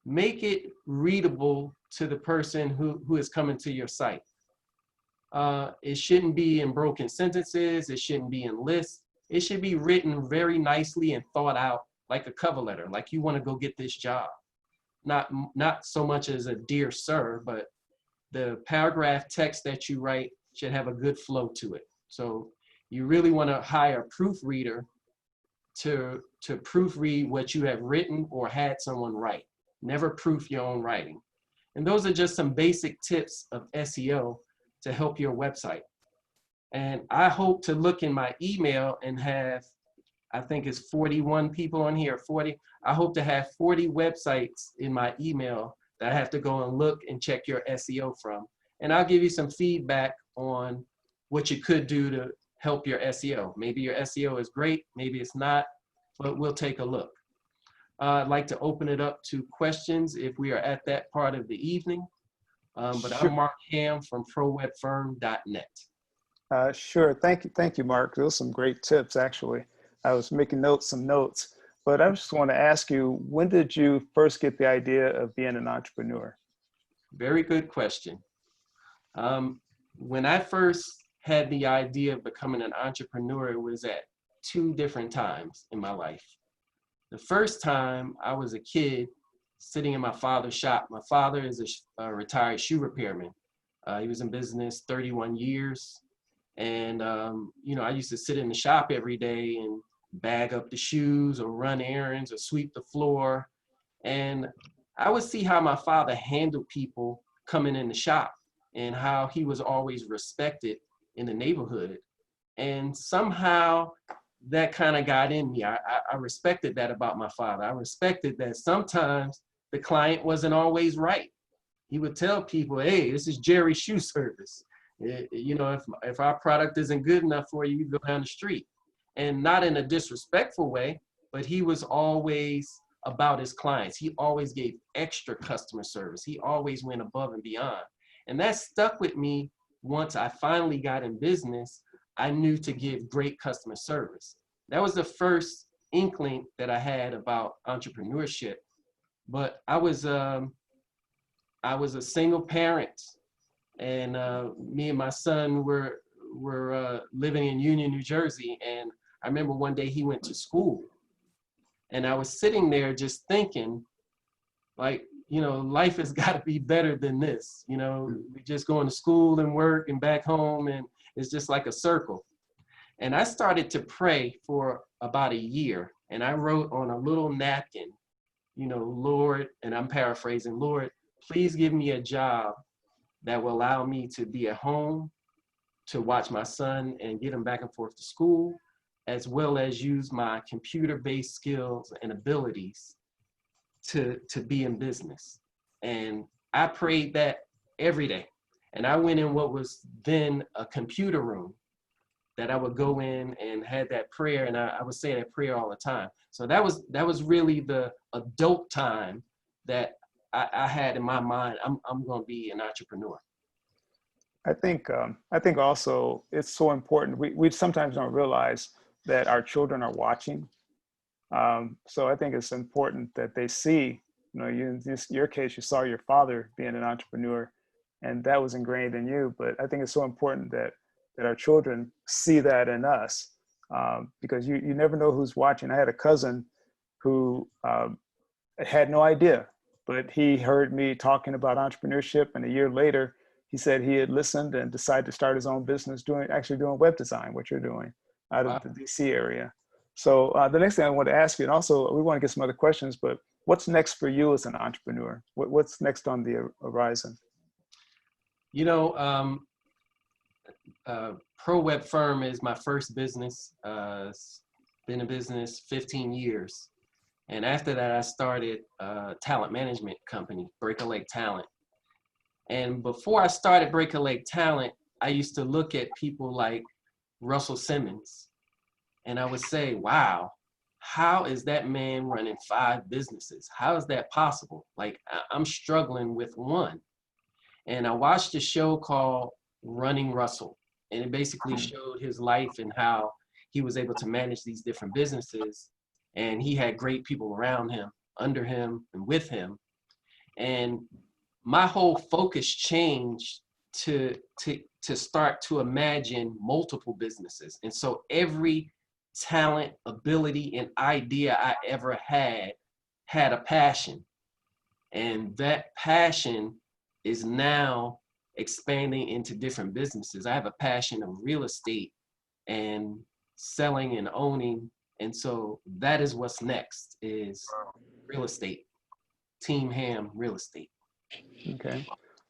Make it readable to the person who is coming to your site. It shouldn't be in broken sentences. It shouldn't be in lists. It should be written very nicely and thought out like a cover letter, like you want to go get this job. Not so much as a dear sir, but the paragraph text that you write should have a good flow to it. So you really want to hire a proofreader to proofread what you have written or had someone write. Never proof your own writing. And those are just some basic tips of SEO to help your website. And I hope to look in my email and have, I think it's 41 people on here, 40. I hope to have 40 websites in my email that I have to go and look and check your SEO from. And I'll give you some feedback on what you could do to help your SEO. Maybe your SEO is great, maybe it's not, but we'll take a look. I'd like to open it up to questions if we are at that part of the evening. But Sure. I'm Marc Hamm from ProWebFirm.net. Sure. Thank you, Mark. Those are some great tips, actually. I was making some notes, but I just want to ask you, when did you first get the idea of being an entrepreneur? Very good question. When I first had the idea of becoming an entrepreneur, it was at 2 different times in my life. The first time I was a kid sitting in my father's shop. My father is a retired shoe repairman. He was in business 31 years. And, you know, I used to sit in the shop every day and bag up the shoes or run errands or sweep the floor. And I would see how my father handled people coming in the shop and how he was always respected in the neighborhood. And somehow that kind of got in me. I respected that about my father. I respected that sometimes the client wasn't always right. He would tell people, hey, this is Jerry's shoe service. You know, if our product isn't good enough for you, you go down the street. And not in a disrespectful way, but he was always about his clients. He always gave extra customer service. He always went above and beyond. And that stuck with me. Once I finally got in business, I knew to give great customer service. That was the first inkling that I had about entrepreneurship. But I was a single parent, and me and my son were living in Union, New Jersey. And I remember one day he went to school, and I was sitting there just thinking, like, you know, life has got to be better than this. You know, we just going to school and work and back home, and it's just like a circle. And I started to pray for about a year, and I wrote on a little napkin, you know, Lord, and I'm paraphrasing, Lord, please give me a job that will allow me to be at home, to watch my son and get him back and forth to school, as well as use my computer-based skills and abilities to be in business. And I prayed that every day. And I went in what was then a computer room that I would go in and had that prayer, and I would say that prayer all the time. So that was really the adult time that I had in my mind. I'm going to be an entrepreneur. I think also it's so important. We sometimes don't realize that our children are watching. So I think it's important that they see, you know, in your case, you saw your father being an entrepreneur, and that was ingrained in you. But I think it's so important that our children see that in us, because you never know who's watching. I had a cousin who had no idea, but he heard me talking about entrepreneurship, and a year later, he said he had listened and decided to start his own business doing web design, what you're doing out of the DC area. So the next thing I want to ask you, and also we want to get some other questions, but what's next for you as an entrepreneur? What's next on the horizon? You know, Pro Web Firm is my first business. Been in business 15 years. And after that, I started a talent management company, Breakout Talent. And before I started Breakout Talent, I used to look at people like Russell Simmons, and I would say, wow, how is that man running 5 businesses? How is that possible? Like, I'm struggling with one. And I watched a show called Running Russell, and it basically showed his life and how he was able to manage these different businesses. And he had great people around him, under him, and with him. And my whole focus changed to to start to imagine multiple businesses. And so every talent, ability, and idea I ever had a passion. And that passion is now expanding into different businesses. I have a passion of real estate and selling and owning. And so that is what's next, is real estate. Team Hamm Real Estate. Okay.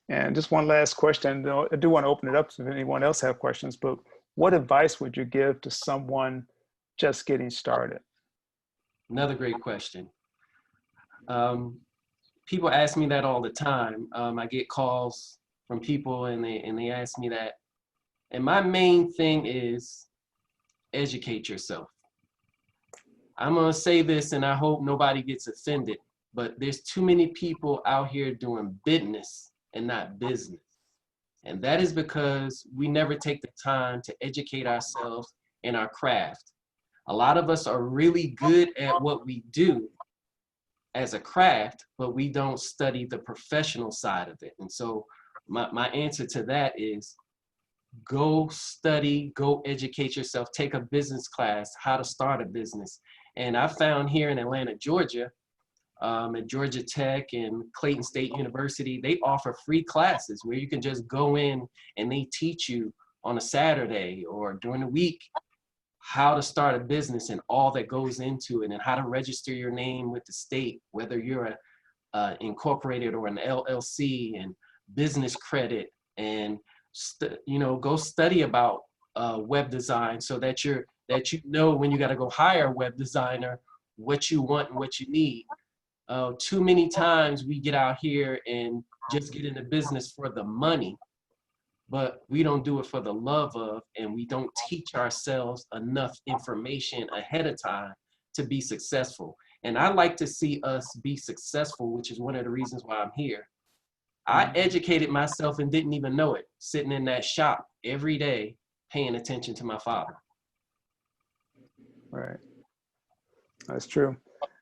And just one last question. I do want to open it up if anyone else have questions, but what advice would you give to someone just getting started? Another great question. People ask me that all the time. I get calls from people and they ask me that. And my main thing is educate yourself. I'm gonna say this and I hope nobody gets offended, but there's too many people out here doing business and not business. And that is because we never take the time to educate ourselves in our craft. A lot of us are really good at what we do as a craft, but we don't study the professional side of it. And so my answer to that is go study, go educate yourself, take a business class, how to start a business. And I found here in Atlanta, Georgia, at Georgia Tech and Clayton State University, they offer free classes where you can just go in and they teach you on a Saturday or during the week how to start a business and all that goes into it, and how to register your name with the state, whether you're a incorporated or an LLC, and business credit, and go study about web design so that you know when you got to go hire a web designer what you want and what you need. Too many times we get out here and just get into business for the money, but we don't do it for the love of, and we don't teach ourselves enough information ahead of time to be successful. And I like to see us be successful, which is one of the reasons why I'm here. I educated myself and didn't even know it, sitting in that shop every day, paying attention to my father. Right. That's true.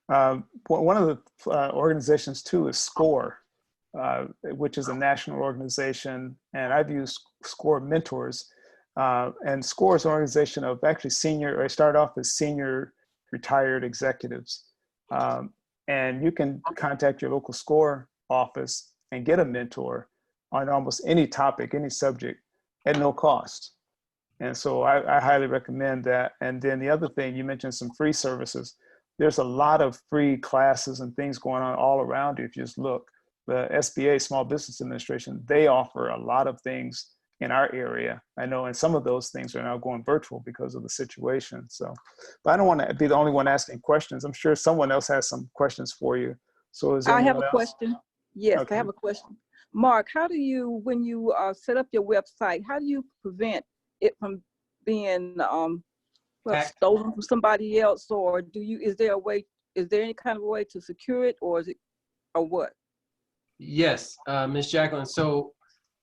One of the organizations too is SCORE, which is a national organization, and I've used SCORE mentors. And SCORE is an organization of actually I started off as senior retired executives. And you can contact your local SCORE office and get a mentor on almost any topic, any subject, at no cost. And so I highly recommend that. And then the other thing, you mentioned some free services. There's a lot of free classes and things going on all around you if you just look. The SBA, Small Business Administration, they offer a lot of things in our area. I know, and some of those things are now going virtual because of the situation. So, but I don't want to be the only one asking questions. I'm sure someone else has some questions for you. So is there I have a else? question. Yes, Okay. I have a question. Mark, how do you, when you set up your website, how do you prevent it from being stolen from somebody else, or is there any kind of way to secure it, or what? Yes, Ms. Jacqueline. So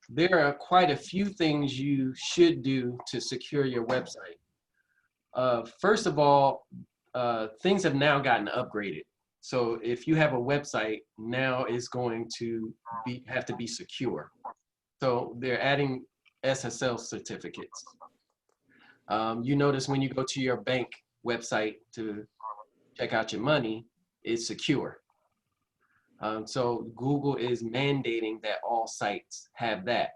there are quite a few things you should do to secure your website. First of all, things have now gotten upgraded. So if you have a website, now it's going to have to be secure. So they're adding SSL certificates. You notice when you go to your bank website to check out your money, it's secure. So Google is mandating that all sites have that.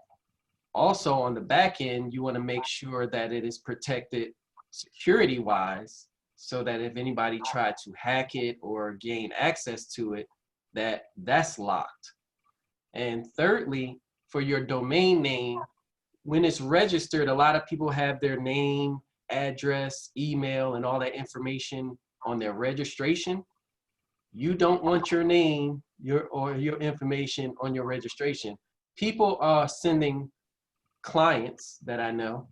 Also on the back end, you want to make sure that it is protected security-wise, so that if anybody tried to hack it or gain access to it, that's locked. And thirdly, for your domain name, when it's registered, a lot of people have their name, address, email, and all that information on their registration. You don't want your name or your information on your registration. People are sending clients that I know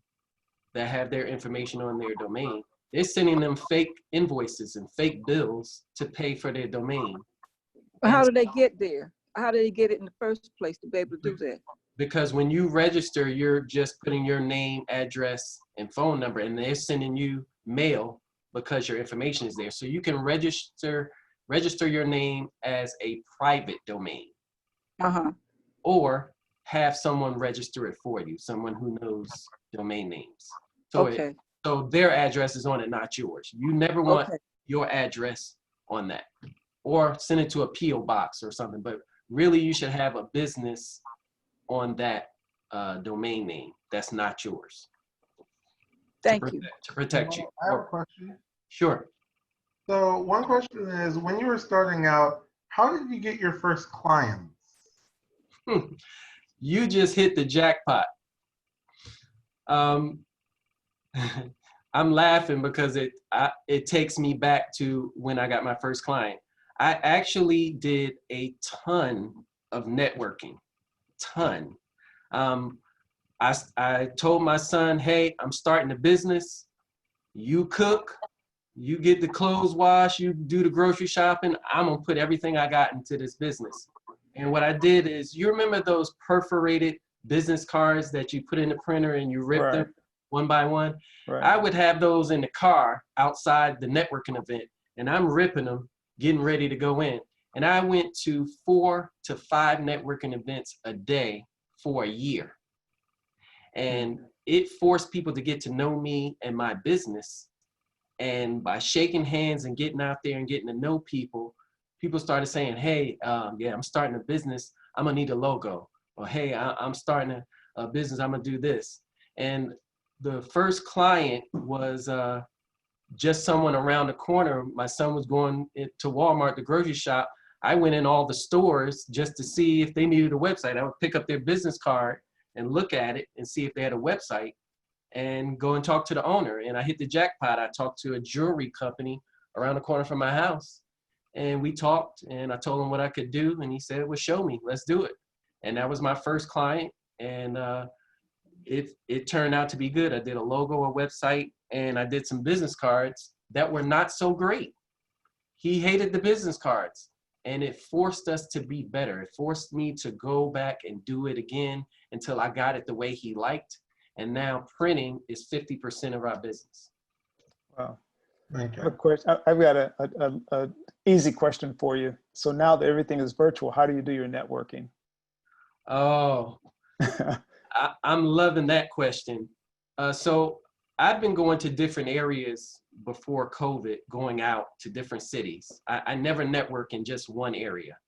that have their information on their domain. They're sending them fake invoices and fake bills to pay for their domain. How do they get there? How do they get it in the first place to be able to do that? Because when you register, you're just putting your name, address, and phone number, and they're sending you mail because your information is there. So you can register your name as a private domain. Uh-huh. Or have someone register it for you, someone who knows domain names. So Okay. so their address is on it, not yours. You never want Okay. your address on that, or send it to a PO box or something. But really, you should have a business on that domain name that's not yours. Thank you. To protect you. I have a question. Sure. So one question is, when you were starting out, how did you get your first clients? You just hit the jackpot. I'm laughing because it takes me back to when I got my first client. I actually did a ton of networking, ton. I told my son, hey, I'm starting a business. You cook, you get the clothes washed, you do the grocery shopping. I'm gonna put everything I got into this business. And what I did is, you remember those perforated business cards that you put in the printer and you rip them one by one? Right. I would have those in the car outside the networking event, and I'm ripping them, getting ready to go in. And I went to 4 to 5 networking events a day for a year. And it forced people to get to know me and my business. And by shaking hands and getting out there and getting to know people, people started saying, hey, yeah, I'm starting a business. I'm gonna need a logo. Or hey, I'm starting a business. I'm gonna do this. And the first client was just someone around the corner. My son was going to Walmart, the grocery shop. I went in all the stores just to see if they needed a website. I would pick up their business card and look at it and see if they had a website and go and talk to the owner. And I hit the jackpot. I talked to a jewelry company around the corner from my house. And we talked, and I told him what I could do. And he said, well, show me, let's do it. And that was my first client. And it turned out to be good. I did a logo, a website, and I did some business cards that were not so great. He hated the business cards, and it forced us to be better. It forced me to go back and do it again until I got it the way he liked. And now printing is 50% of our business. Wow. Thank you. Of course, I've got a easy question for you. So now that everything is virtual, how do you do your networking? Oh, I'm loving that question. So I've been going to different areas before COVID, going out to different cities. I never network in just one area.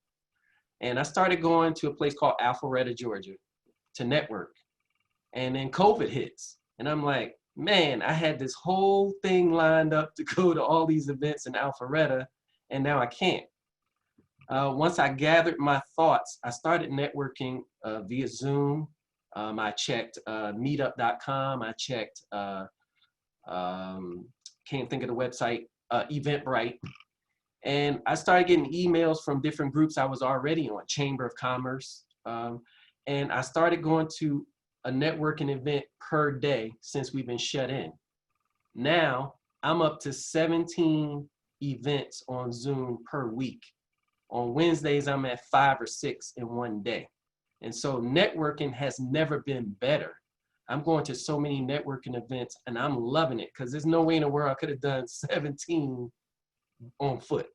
And I started going to a place called Alpharetta, Georgia to network. And then COVID hits. And I'm like, man, I had this whole thing lined up to go to all these events in Alpharetta, and now I can't. Once I gathered my thoughts, I started networking via Zoom. I checked meetup.com. I checked, can't think of the website, Eventbrite. And I started getting emails from different groups I was already on, Chamber of Commerce. And I started going to a networking event per day since we've been shut in. Now I'm up to 17 events on Zoom per week. On Wednesdays, I'm at 5 or 6 in one day. And so networking has never been better. I'm going to so many networking events and I'm loving it because there's no way in the world I could have done 17 on foot.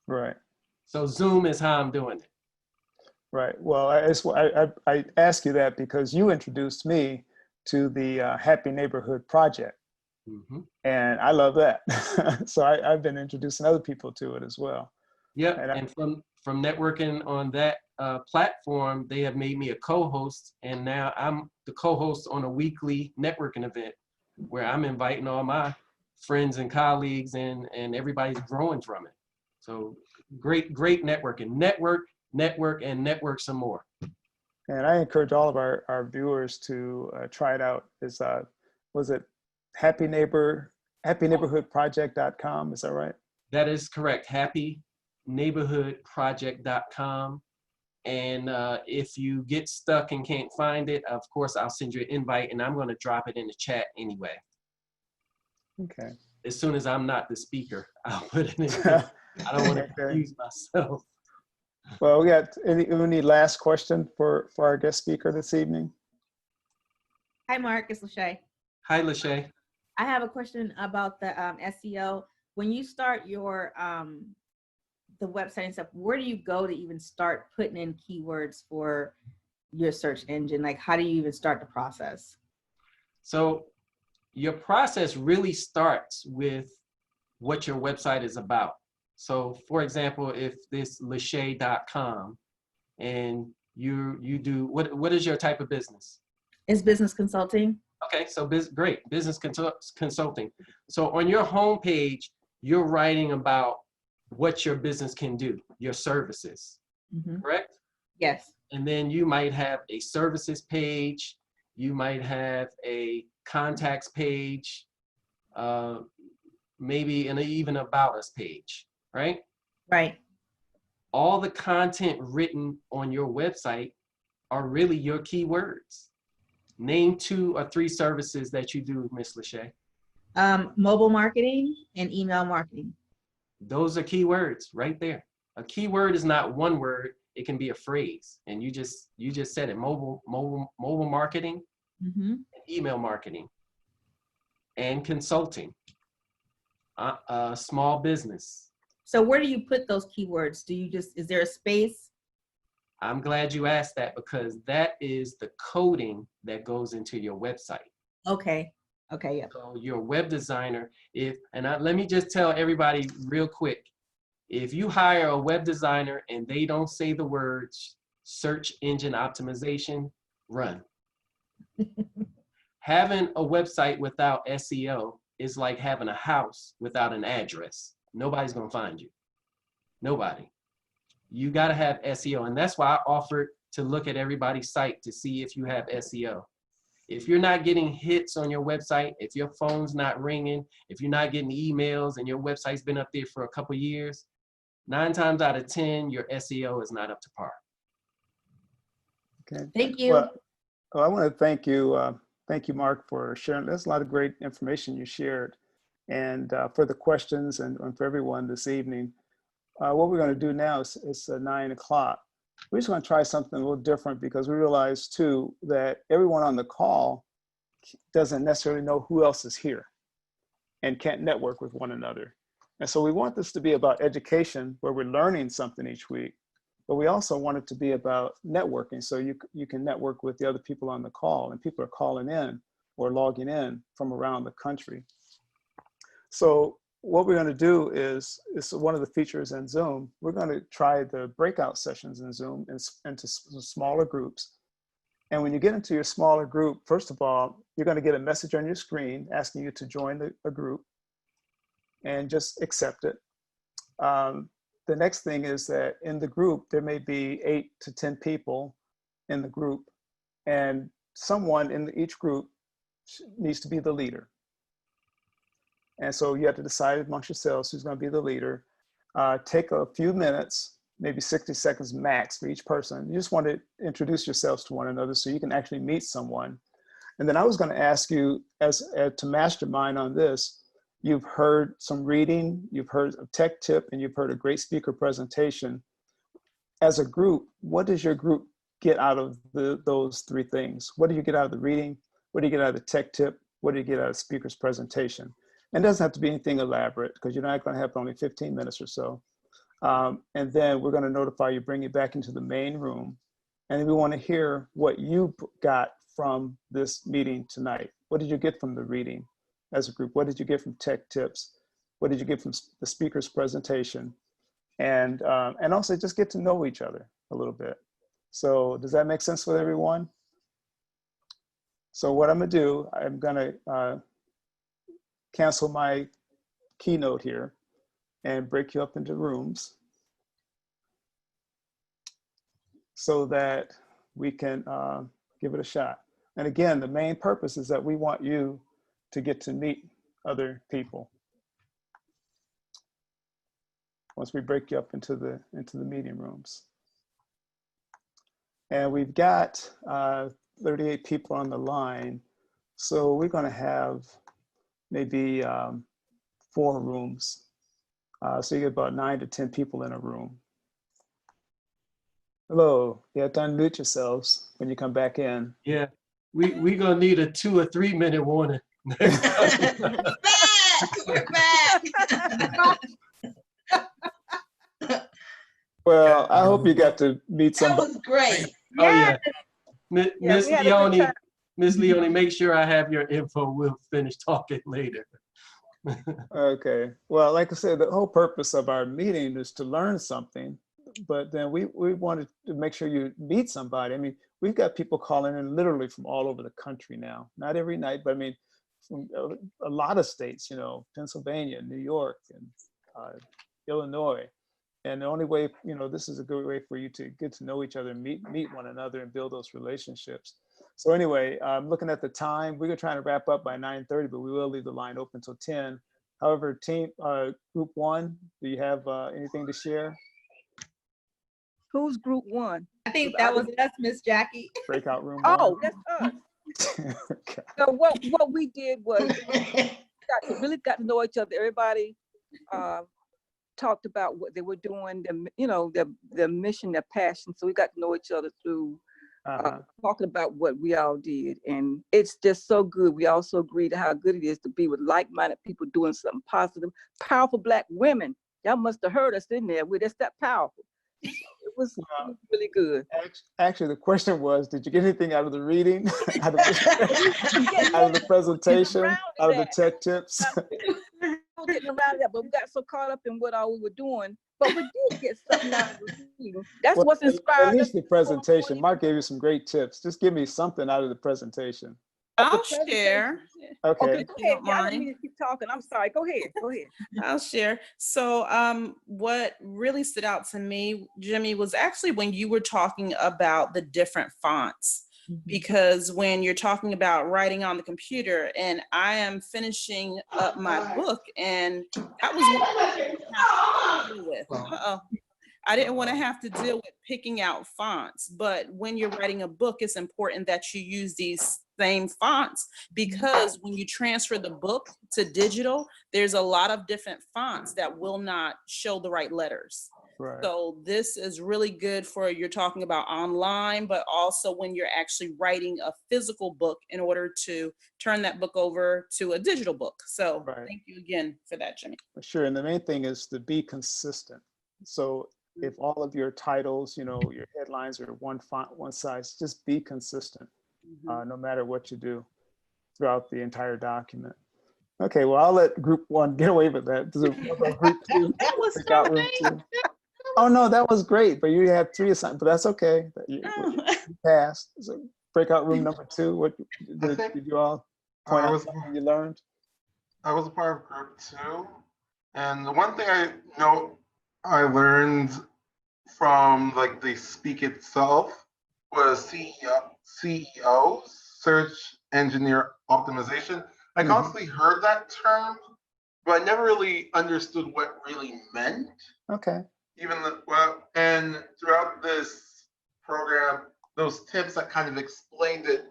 Right. So Zoom is how I'm doing it. Right. Well, I ask you that because you introduced me to the Happy Neighborhood Project. Mm-hmm. And I love that. So I've been introducing other people to it as well. Yep. And from networking on that platform, they have made me a co-host. And now I'm the co-host on a weekly networking event where I'm inviting all my friends and colleagues and everybody's growing from it. So great networking. Network, and network some more. And I encourage all of our viewers to try it out. Was it happyneighborhoodproject.com? Is that right? That is correct. happyneighborhoodproject.com. And if you get stuck and can't find it, of course, I'll send you an invite and I'm going to drop it in the chat anyway. Okay. As soon as I'm not the speaker, I'll put it in there. I don't want to confuse myself. Well, we got any last question for our guest speaker this evening? Hi, Mark. It's Lachey. Hi, Lachey. I have a question about the SEO. When you start your the website and stuff, where do you go to even start putting in keywords for your search engine? Like, how do you even start the process? So your process really starts with what your website is about. So for example, if this Lachey.com and you do, what is your type of business? It's business consulting. Okay, so great, business consulting. So on your homepage, you're writing about what your business can do, your services, correct? Yes. And then you might have a services page, you might have a contacts page, maybe even about us page, right? Right. All the content written on your website are really your keywords. Name 2 or 3 services that you do, Ms. Lachey. Mobile marketing and email marketing. Those are keywords right there. A keyword is not one word, it can be a phrase. And you just said it, mobile marketing, email marketing, and consulting, small business. So where do you put those keywords? Do you is there a space? I'm glad you asked that, because that is the coding that goes into your website. Okay. Okay. Yeah. So your web designer, let me just tell everybody real quick, if you hire a web designer and they don't say the words search engine optimization, run. Having a website without SEO is like having a house without an address. Nobody's gonna find you. Nobody. You gotta have SEO, and that's why I offered to look at everybody's site to see if you have SEO. If you're not getting hits on your website, if your phone's not ringing, if you're not getting emails and your website's been up there for a couple years, 9 times out of 10, your SEO is not up to par. Okay. Thank you. Well, I want to thank you, Mark, for sharing. There's a lot of great information you shared, and for the questions and for everyone this evening. What we're going to do now is 9 o'clock. We're just going to try something a little different, because we realize too that everyone on the call doesn't necessarily know who else is here and can't network with one another. And so we want this to be about education, where we're learning something each week, but we also want it to be about networking. So you can network with the other people on the call, and people are calling in or logging in from around the country. So what we're going to do is one of the features in Zoom. We're going to try the breakout sessions in Zoom into smaller groups. And when you get into your smaller group, first of all, you're going to get a message on your screen asking you to join a group, and just accept it. The next thing is that in the group, there may be 8 to 10 people in the group, and someone in each group needs to be the leader. And so you have to decide amongst yourselves who's going to be the leader. Take a few minutes, maybe 60 seconds max for each person. You just want to introduce yourselves to one another so you can actually meet someone. And then I was going to ask you to mastermind on this. You've heard some reading, you've heard a tech tip, and you've heard a great speaker presentation. As a group, what does your group get out of those 3 things? What do you get out of the reading? What do you get out of the tech tip? What do you get out of the speaker's presentation? And it doesn't have to be anything elaborate, because you're not going to have only 15 minutes or so. And then we're going to notify you, bring you back into the main room. And then we want to hear what you got from this meeting tonight. What did you get from the reading as a group? What did you get from tech tips? What did you get from the speaker's presentation? And also just get to know each other a little bit. So does that make sense with everyone? So what I'm going to do, I'm going to cancel my keynote here and break you up into rooms so that we can give it a shot. And again, the main purpose is that we want you to get to meet other people once we break you up into the meeting rooms. And we've got 38 people on the line. So we're going to have maybe 4 rooms. So you get about 9 to 10 people in a room. Hello, you have to unmute yourselves when you come back in. Yeah, we're gonna need a 2 or 3 minute warning. We're back. Well, I hope you got to meet That somebody. was great. Oh yeah. Miss Leone, Miss Leone, make sure I have your info. We'll finish talking later. Okay. Well, like I said, the whole purpose of our meeting is to learn something, but then we wanted to make sure you meet somebody. I mean, we've got people calling in literally from all over the country now. Not every night, but I mean, from a lot of states, you know, Pennsylvania, New York, and Illinois. And the only way, you know, this is a good way for you to get to know each other, meet one another, and build those relationships. So anyway, looking at the time, we're trying to wrap up by 9:30, but we will leave the line open till 10. However, group one, do you have anything to share? Who's group one? I think that was us, Miss Jackie. Breakout room. Oh, that's us. Okay. So what we did was really got to know each other. Everybody talked about what they were doing, their mission, their passion. So we got to know each other through talking about what we all did. And it's just so good. We also agreed how good it is to be with like-minded people doing something positive. Powerful Black women. Y'all must have heard us in there. We're just that powerful. It was really good. Actually, the question was, did you get anything out of the reading, out of the presentation, out of the tech tips? We're getting around that, but we got so caught up in what all we were doing. But we did get something out of the reading. That's what's inspired. At least the presentation. Mark gave you some great tips. Just give me something out of the presentation. I'll share. Okay. Go ahead. I didn't mean to keep talking. I'm sorry. Go ahead. I'll share. So what really stood out to me, Jimmy, was actually when you were talking about the different fonts. Because when you're talking about writing on the computer, and I am finishing up my book, and that was what I didn't want to have to deal with picking out fonts. But when you're writing a book, it's important that you use these same fonts, because when you transfer the book to digital, there's a lot of different fonts that will not show the right letters. Right. So this is really good for, you're talking about online, but also when you're actually writing a physical book in order to turn that book over to a digital book. So Thank you again for that, Jimmy. Sure. And the main thing is to be consistent. So if all of your titles, you know, your headlines are one font, one size, just be consistent, no matter what you do throughout the entire document. Okay, well, I'll let group one get away with that. Group two, that was breakout room two. Oh no, that was great, but you had 3 assignments, but that's okay. You passed. So breakout room number 2, what did you all point out something you learned? I was a part of group 2, and the one thing I learned from like the speak itself was CEO, search engine optimization. I constantly heard that term, but I never really understood what it really meant. Okay. And throughout this program, those tips that kind of explained it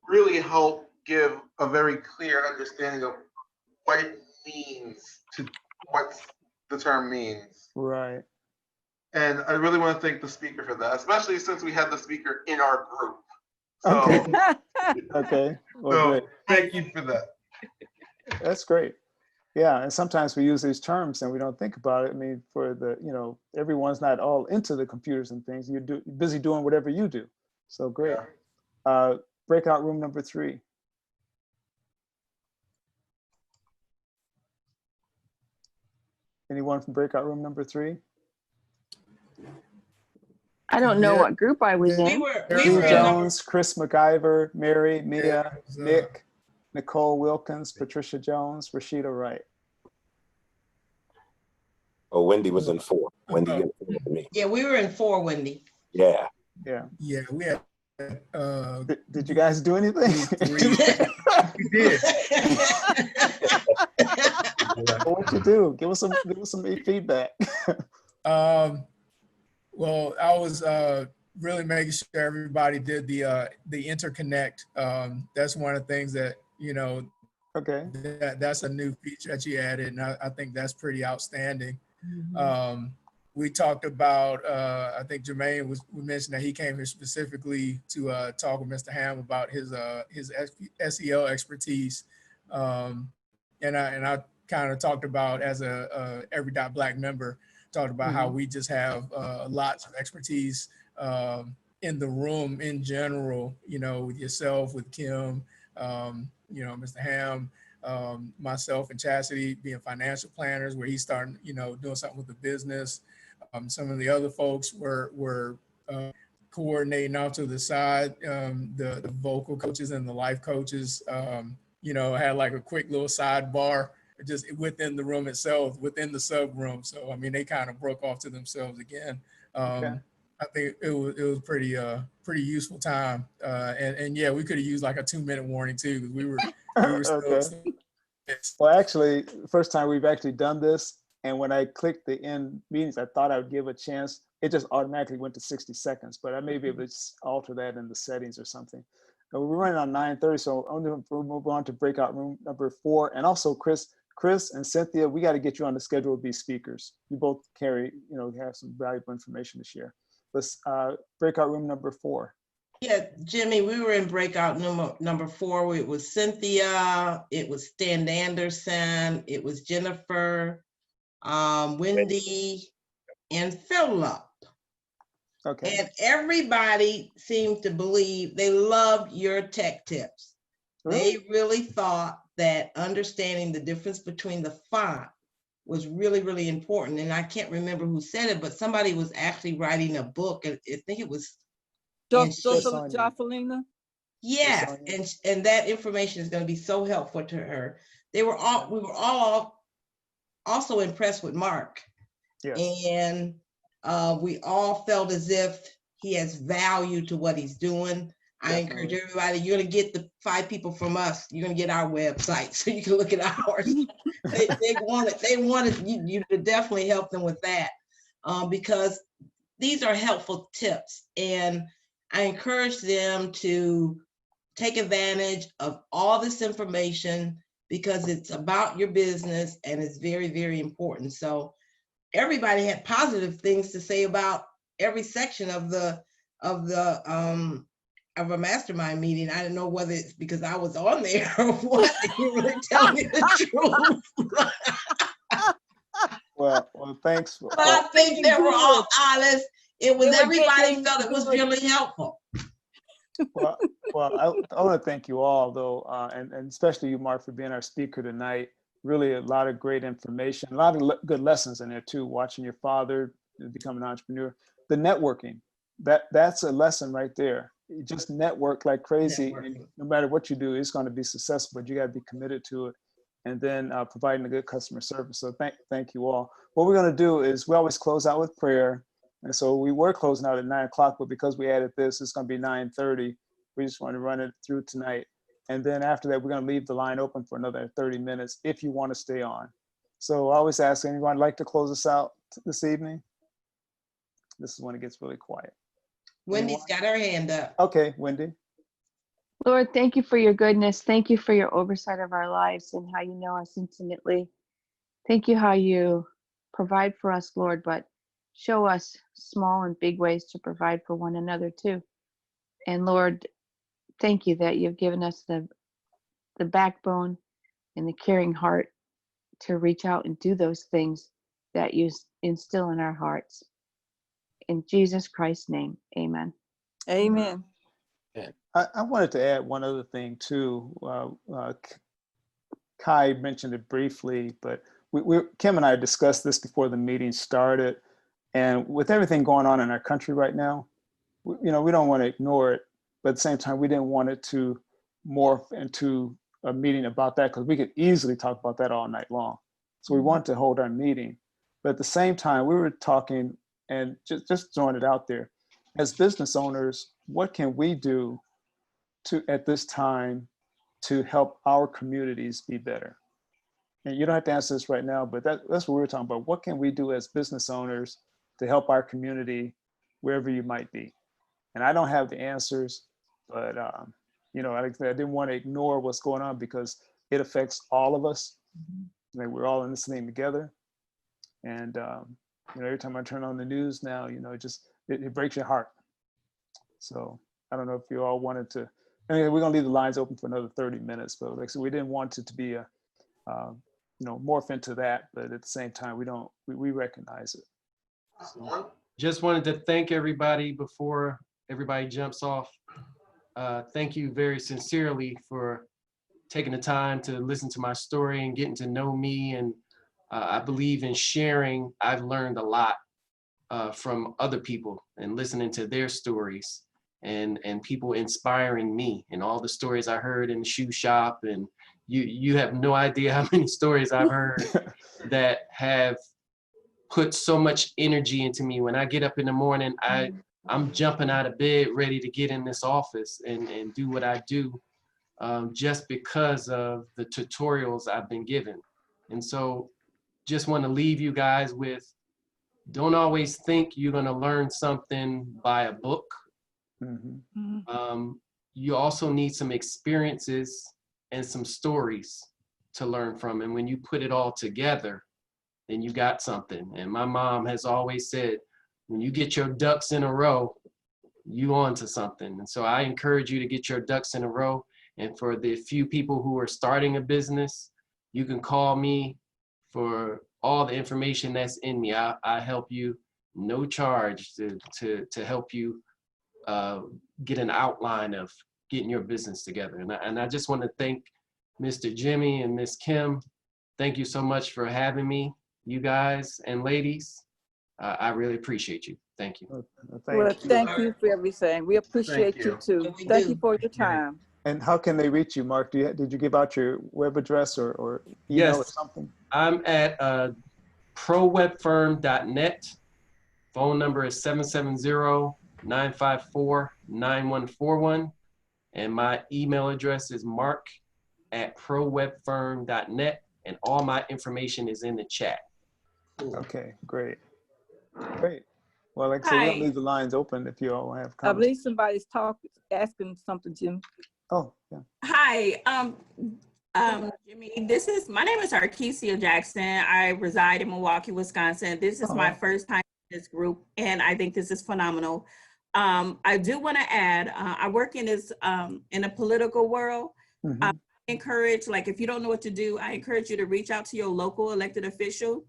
really help give a very clear understanding of what it means, to what the term means. Right. And I really want to thank the speaker for that, especially since we had the speaker in our group. So, okay. Well, so thank you for that. That's great. Yeah, and sometimes we use these terms and we don't think about it. I mean, for the, everyone's not all into the computers and things. You're busy doing whatever you do. So great. Yeah. Breakout room number 3. Anyone from breakout room number 3? I don't know what group I was in. We were Jones, Chris McIver, Mary, Mia, Nick, Nicole Wilkins, Patricia Jones, Rashida Wright. Oh, Wendy was in 4. Wendy informed me. Yeah, we were in 4, Wendy. Yeah. Yeah. Yeah, we had. Did you guys do anything? We did. What'd you do? Give us some feedback. Well, I was really making sure everybody did the interconnect. That's one of the things that, okay, that's a new feature that you added, and I think that's pretty outstanding. We talked about, I think Jermaine we mentioned that he came here specifically to talk with Mr. Hamm about his SEO expertise, and I kind of talked about, as a Every.Black member, talked about how we just have lots of expertise in the room in general, you know, with yourself, with Kim, you know, Mr. Hamm, myself and Chastity being financial planners, where he's starting, you know, doing something with the business. Some of the other folks were coordinating off to the side. The vocal coaches and the life coaches, you know, had like a quick little sidebar just within the room itself, within the sub room. So, I mean, they kind of broke off to themselves again. Okay. I think it was pretty useful time. And yeah, we could have used like a 2-minute warning too, because we were still. Okay. Well, actually, first time we've actually done this, and when I clicked the end meetings, I thought I would give a chance. It just automatically went to 60 seconds, but I may be able to alter that in the settings or something. But we're running on 9:30, so I'm going to move on to breakout room number 4. And also, Chris and Cynthia, we got to get you on the schedule to be speakers. You both carry, you know, have some valuable information to share. Let's breakout room number 4. Yeah, Jimmy, we were in breakout number 4. It was Cynthia, it was Stan Anderson, it was Jennifer, Wendy, and Philip. Okay. And everybody seemed to believe, they loved your tech tips. Really? They really thought that understanding the difference between the font was really, really important. And I can't remember who said it, but somebody was actually writing a book. I think it was Jocelina. Yes, and that information is going to be so helpful to her. We were all also impressed with Mark. Yes. And we all felt as if he has value to what he's doing. Definitely. I encourage everybody, you're going to get the 5 people from us. You're going to get our website so you can look at ours. they wanted you to definitely help them with that because these are helpful tips. And I encourage them to take advantage of all this information because it's about your business and it's very, very important. So everybody had positive things to say about every section of a mastermind meeting. I didn't know whether it's because I was on there or what. You really tell me the truth. Well, thanks. But I think they were all honest. It was everybody felt it was really helpful. Well, I want to thank you all, though, and especially you, Mark, for being our speaker tonight. Really, a lot of great information, a lot of good lessons in there too. Watching your father become an entrepreneur, the networking, that's a lesson right there. You just network like crazy, and no matter what you do, it's going to be successful. But you got to be committed to it, and then providing a good customer service. So thank you all. What we're going to do is we always close out with prayer. And so we were closing out at 9 o'clock, but because we added this, it's going to be 9:30. We just want to run it through tonight. And then after that, we're going to leave the line open for another 30 minutes if you want to stay on. So I always ask anyone like to close us out this evening. This is when it gets really quiet. Wendy's got her hand up. Okay, Wendy. Lord, thank you for your goodness. Thank you for your oversight of our lives and how you know us intimately. Thank you how you provide for us, Lord, but show us small and big ways to provide for one another too. And Lord, thank you that you've given us the backbone and the caring heart to reach out and do those things that you instill in our hearts. In Jesus Christ's name, amen. Amen. I wanted to add one other thing too. Kai mentioned it briefly, but Kim and I discussed this before the meeting started. And with everything going on in our country right now, we don't want to ignore it, but at the same time, we didn't want it to morph into a meeting about that because we could easily talk about that all night long. So we wanted to hold our meeting, but at the same time, we were talking and just throwing it out there. As business owners, what can we do at this time to help our communities be better? And you don't have to answer this right now, but that's what we were talking about. What can we do as business owners to help our community wherever you might be? And I don't have the answers, but I didn't want to ignore what's going on because it affects all of us. Like we're all in this thing together. And every time I turn on the news now, it breaks your heart. So I don't know if you all wanted to. Anyway, we're gonna leave the lines open for another 30 minutes, but like I said, we didn't want it to be a morph into that, but at the same time, we recognize it. So. Just wanted to thank everybody before everybody jumps off. Thank you very sincerely for taking the time to listen to my story and getting to know me. And I believe in sharing. I've learned a lot from other people and listening to their stories and people inspiring me and all the stories I heard in the shoe shop. And you have no idea how many stories I've heard that have put so much energy into me. When I get up in the morning, I'm jumping out of bed ready to get in this office and do what I do, just because of the tutorials I've been given. And so just want to leave you guys with, don't always think you're going to learn something by a book. You also need some experiences and some stories to learn from. And when you put it all together, then you got something. And my mom has always said, when you get your ducks in a row, you on to something. And so I encourage you to get your ducks in a row. And for the few people who are starting a business, you can call me for all the information that's in me. I help you, no charge, to help you get an outline of getting your business together. And I just want to thank Mr. Jimmy and Miss Kim. Thank you so much for having me, you guys and ladies. I really appreciate you. Thank you. Thank you for everything. We appreciate you too. Thank you for your time. And how can they reach you, Mark? Did you give out your web address or email or something? I'm at prowebfirm.net. Phone number is 770-954-9141. And my email address is mark@prowebfirm.net. And all my information is in the chat. Okay, great. Great. Well, like I said, we'll leave the lines open if you all have comments. I believe somebody's asking something, Jim. Oh, yeah. Hi, Jimmy. My name is Arkesia Jackson. I reside in Milwaukee, Wisconsin. This is my first time in this group, and I think this is phenomenal. I do want to add, I work in this in a political world. I encourage, like, if you don't know what to do, I encourage you to reach out to your local elected official,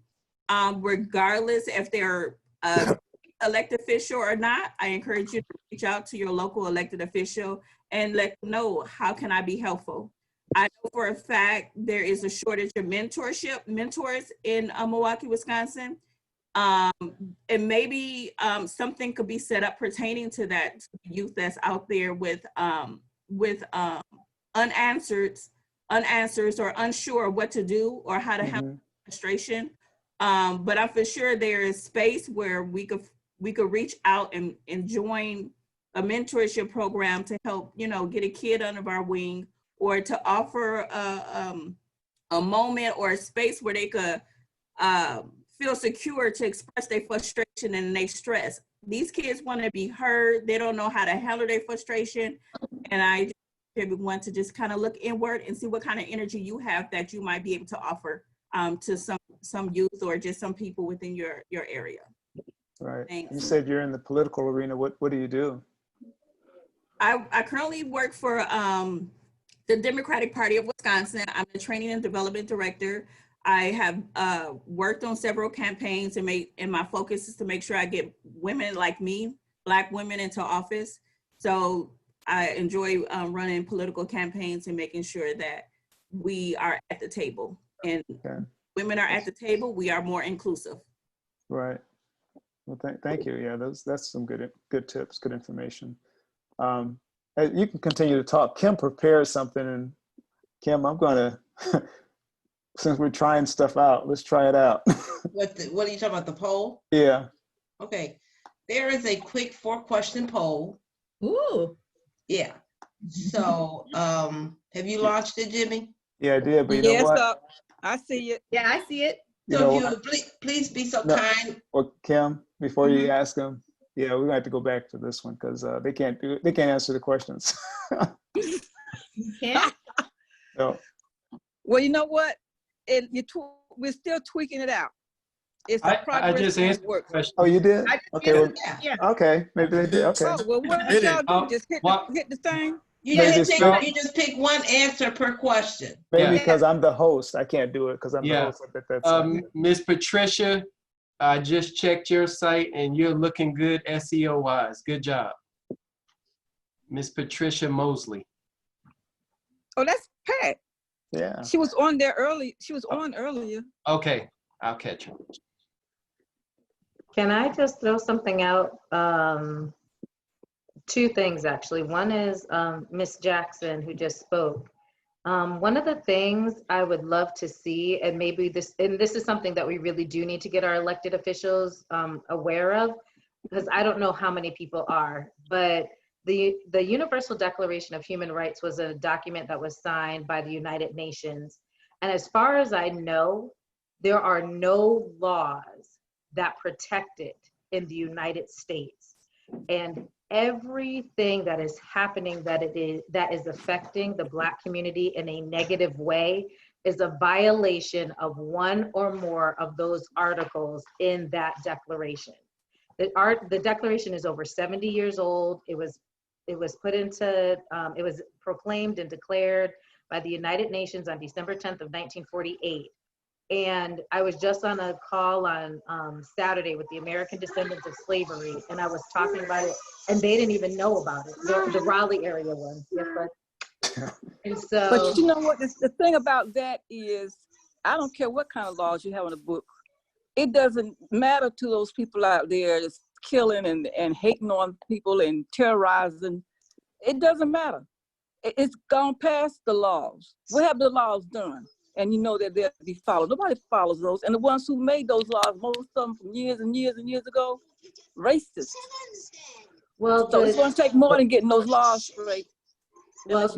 regardless if they're elected official or not. I encourage you to reach out to your local elected official and let them know, how can I be helpful? I know for a fact there is a shortage of mentors in Milwaukee, Wisconsin. And maybe something could be set up pertaining to that youth that's out there with unanswers or unsure what to do or how to handle frustration. But I'm for sure there is space where we could reach out and join a mentorship program to help, get a kid under our wing, or to offer a moment or a space where they could feel secure to express their frustration and their stress. These kids want to be heard. They don't know how to handle their frustration. And I just want everyone to just kind of look inward and see what kind of energy you have that you might be able to offer to some youth or just some people within your area. Right. Thanks. You said you're in the political arena. What do you do? I currently work for the Democratic Party of Wisconsin. I'm the training and development director. I have worked on several campaigns and my focus is to make sure I get women like me, Black women, into office. So I enjoy running political campaigns and making sure that we are at the table. And women are at the table, we are more inclusive. Right. Well, thank you. Yeah, that's some good tips, good information. You can continue to talk. Kim prepared something, and Kim, I'm gonna, since we're trying stuff out, let's try it out. What are you talking about, the poll? Yeah. Okay. There is a quick 4-question poll. Ooh. Yeah. So, have you launched it, Jimmy? Yeah, I did, but you know what? I see it. Yeah, I see it. So if you would please be so kind. Well, Kim, before you ask them, yeah, we're gonna have to go back to this one because they can't answer the questions. You can't? No. Well, you know what? We're still tweaking it out. It's a progress. I just answered the question. Oh, you did? Okay. Well, yeah. Okay. Maybe they did. Okay. Oh, well, what did y'all do? Just hit the thing? You just pick one answer per question. Maybe because I'm the host, I can't do it because I'm the host. Miss Patricia, I just checked your site and you're looking good SEO wise. Good job. Miss Patricia Mosley. Oh, that's Pat. Yeah. She was on there early. She was on earlier. Okay, I'll catch her. Can I just throw something out? Two things, actually. One is Miss Jackson, who just spoke. One of the things I would love to see, and maybe this is something that we really do need to get our elected officials aware of, because I don't know how many people are, but the Universal Declaration of Human Rights was a document that was signed by the United Nations. And as far as I know, there are no laws that protect it in the United States. And everything that is happening that is affecting the Black community in a negative way is a violation of one or more of those articles in that declaration. The declaration is over 70 years old. It was put into, it was proclaimed and declared by the United Nations on December 10th of 1948. And I was just on a call on Saturday with the American Descendants of Slavery, and I was talking about it, and they didn't even know about it. The Raleigh area one. Yes, but, and so. But you know what? The thing about that is, I don't care what kind of laws you have in the book. It doesn't matter to those people out there that's killing and hating on people and terrorizing. It doesn't matter. It's gone past the laws. What have the laws done? And you know that they'll be followed. Nobody follows those. And the ones who made those laws, most of them from years and years and years ago, racist. Well, so it's going to take more than getting those laws straight. Well,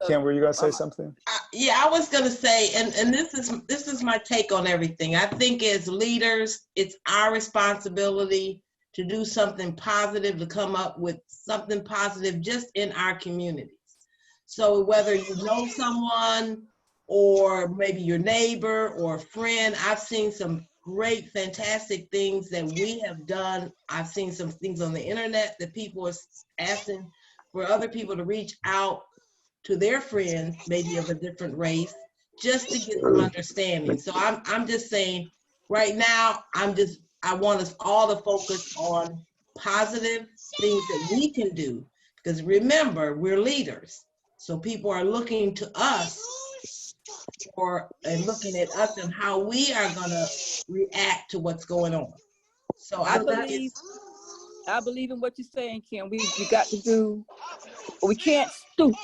Kim, were you going to say something? Yeah, I was going to say, and this is my take on everything. I think as leaders, it's our responsibility to do something positive, to come up with something positive just in our communities. So whether you know someone, or maybe your neighbor or a friend, I've seen some great, fantastic things that we have done. I've seen some things on the internet that people are asking for other people to reach out to their friends, maybe of a different race, just to get some understanding. So I'm just saying, right now, I want us all to focus on positive things that we can do, because remember, we're leaders. So people are looking to us and looking at us and how we are going to react to what's going on. So I believe in what you're saying, Kim. We got to do, we can't stoop.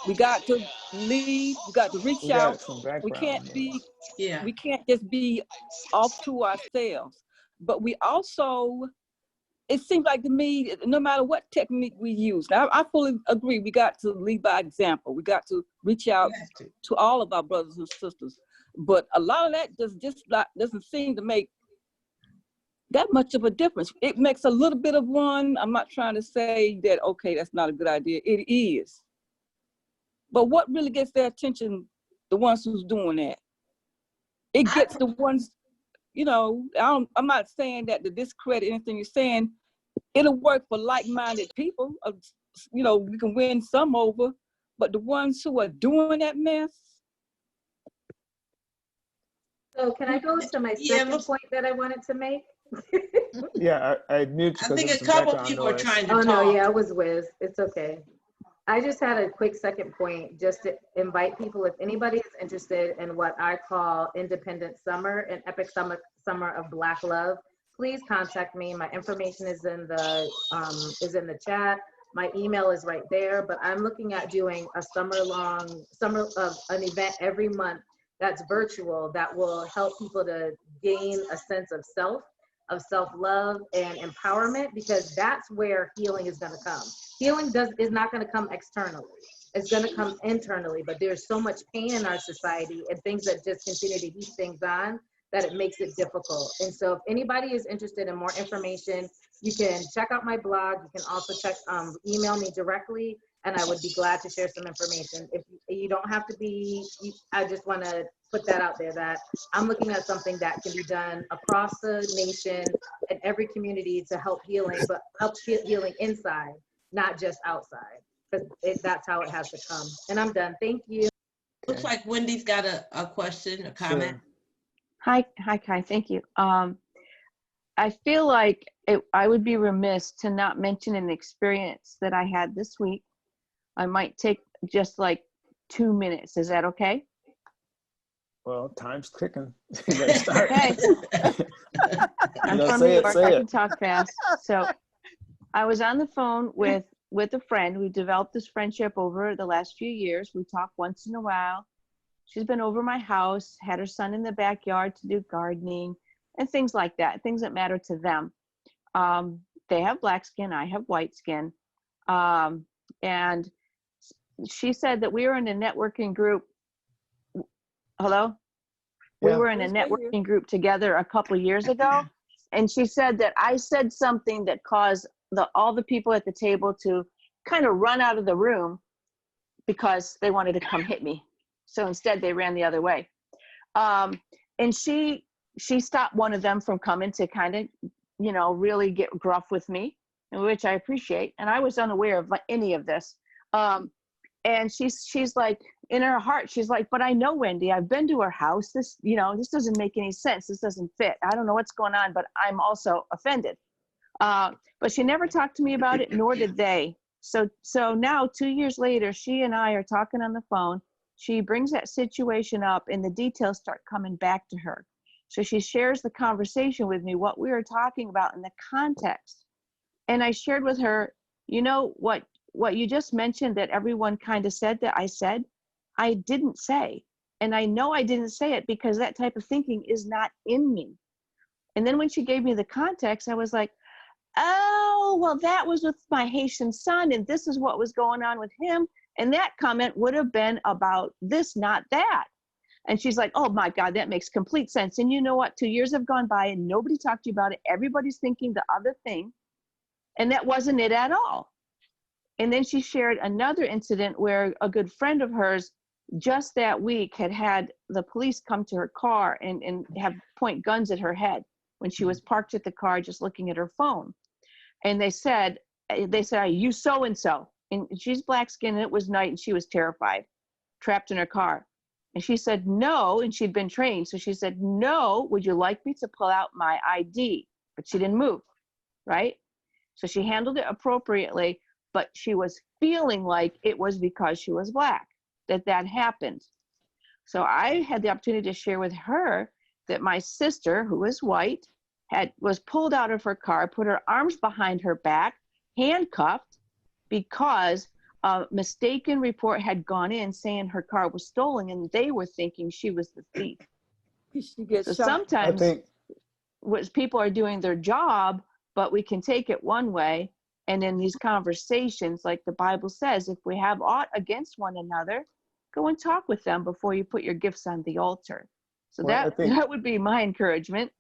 We got to lead. We got to reach out. We can't just be off to ourselves. But we also, it seems like to me, no matter what technique we use, now I fully agree, we got to lead by example. We got to reach out to all of our brothers and sisters. But a lot of that doesn't seem to make that much of a difference. It makes a little bit of one. I'm not trying to say that, okay, that's not a good idea. It is. But what really gets their attention, the ones who's doing that? It gets the ones, you know, I'm not saying that to discredit anything you're saying. It'll work for like-minded people. You know, we can win some over, but the ones who are doing that mess. So can I go to my second point that I wanted to make? Yeah, I mute you. I think a couple people are trying to talk. No, yeah, it was Wiz. It's okay. I just had a quick second point just to invite people, if anybody is interested in what I call Independent Summer, an epic summer of Black love, please contact me. My information is in the chat. My email is right there, but I'm looking at doing a summer of an event every month that's virtual, that will help people to gain a sense of self-love and empowerment, because that's where healing is going to come. Healing is not going to come externally. It's going to come internally, but there's so much pain in our society and things that just continue to heap things on that it makes it difficult. And so if anybody is interested in more information, you can check out my blog. You can also email me directly, and I would be glad to share some information. If you don't have to be, I just want to put that out there that I'm looking at something that can be done across the nation and every community to help healing, but help healing inside, not just outside, because that's how it has to come. And I'm done. Thank you. Looks like Wendy's got a question, a comment. Sure. Hi, Kai. Thank you. I feel like I would be remiss to not mention an experience that I had this week. I might take just like 2 minutes. Is that okay? Well, time's clicking. You better start. Okay. I'm from New York. I can talk fast. So I was on the phone with a friend. We developed this friendship over the last few years. We talk once in a while. She's been over my house, had her son in the backyard to do gardening and things like that, things that matter to them. They have black skin, I have white skin. And she said that we were in a networking group. Hello? We were in a networking group together a couple of years ago. And she said that I said something that caused all the people at the table to kind of run out of the room because they wanted to come hit me. So instead they ran the other way. And she stopped one of them from coming to kind of, really get gruff with me, which I appreciate. And I was unaware of any of this. And she's like, in her heart, she's like, but I know Wendy, I've been to her house. This doesn't make any sense. This doesn't fit. I don't know what's going on, but I'm also offended. But she never talked to me about it, nor did they. So now 2 years later, she and I are talking on the phone. She brings that situation up and the details start coming back to her. So she shares the conversation with me, what we were talking about in the context. And I shared with her, what you just mentioned that everyone kind of said that I said, I didn't say. And I know I didn't say it because that type of thinking is not in me. And then when she gave me the context, I was like, oh, well, that was with my Haitian son, and this is what was going on with him. And that comment would have been about this, not that. And she's like, oh my God, that makes complete sense. And you know what? 2 years have gone by and nobody talked to you about it. Everybody's thinking the other thing. And that wasn't it at all. And then she shared another incident where a good friend of hers just that week had the police come to her car and have point guns at her head when she was parked at the car just looking at her phone. And they said, are you so-and-so? And she's black skinned and it was night and she was terrified, trapped in her car. And she said, no, and she'd been trained. So she said, no, would you like me to pull out my ID? But she didn't move, right? So she handled it appropriately, but she was feeling like it was because she was black that happened. So I had the opportunity to share with her that my sister, who is white, was pulled out of her car, put her arms behind her back, handcuffed, because a mistaken report had gone in saying her car was stolen and they were thinking she was the thief. So sometimes people are doing their job, but we can take it one way. And in these conversations, like the Bible says, if we have aught against one another, go and talk with them before you put your gifts on the altar. So that would be my encouragement.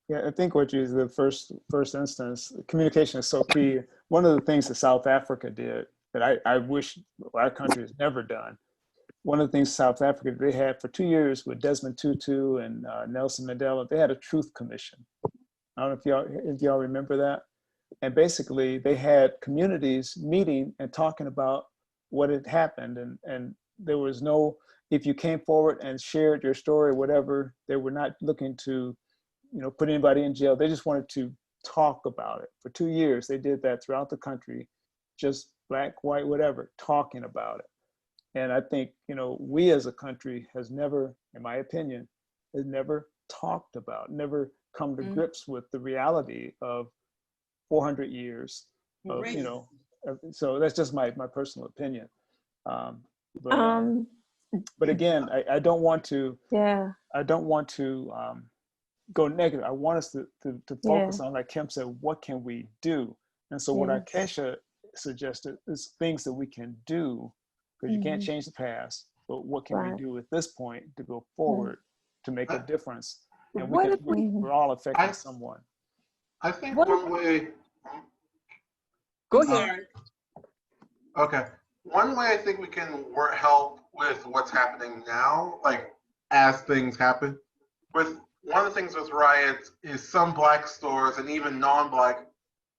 Yeah, I think what you the first instance, communication is so key. One of the things that South Africa did that I wish our country has never done. One of the things South Africa, they had for 2 years with Desmond Tutu and Nelson Mandela, they had a truth commission. I don't know if y'all remember that. And basically they had communities meeting and talking about what had happened. And there was no, if you came forward and shared your story, whatever, they were not looking to, put anybody in jail. They just wanted to talk about it. For 2 years, they did that throughout the country, just black, white, whatever, talking about it. And I think, we as a country has never, in my opinion, has never talked about, never come to grips with the reality of 400 years of, so that's just my personal opinion. But again, I don't want to, go negative. I want us to focus on, like Kim said, what can we do? And so what Acacia suggested is things that we can do, because you can't change the past, but what can we do at this point to go forward to make a difference? And we're all affecting someone. I think one way. Go ahead. Okay. One way I think we can help with what's happening now, like as things happen, one of the things with riots is some black stores and even non-black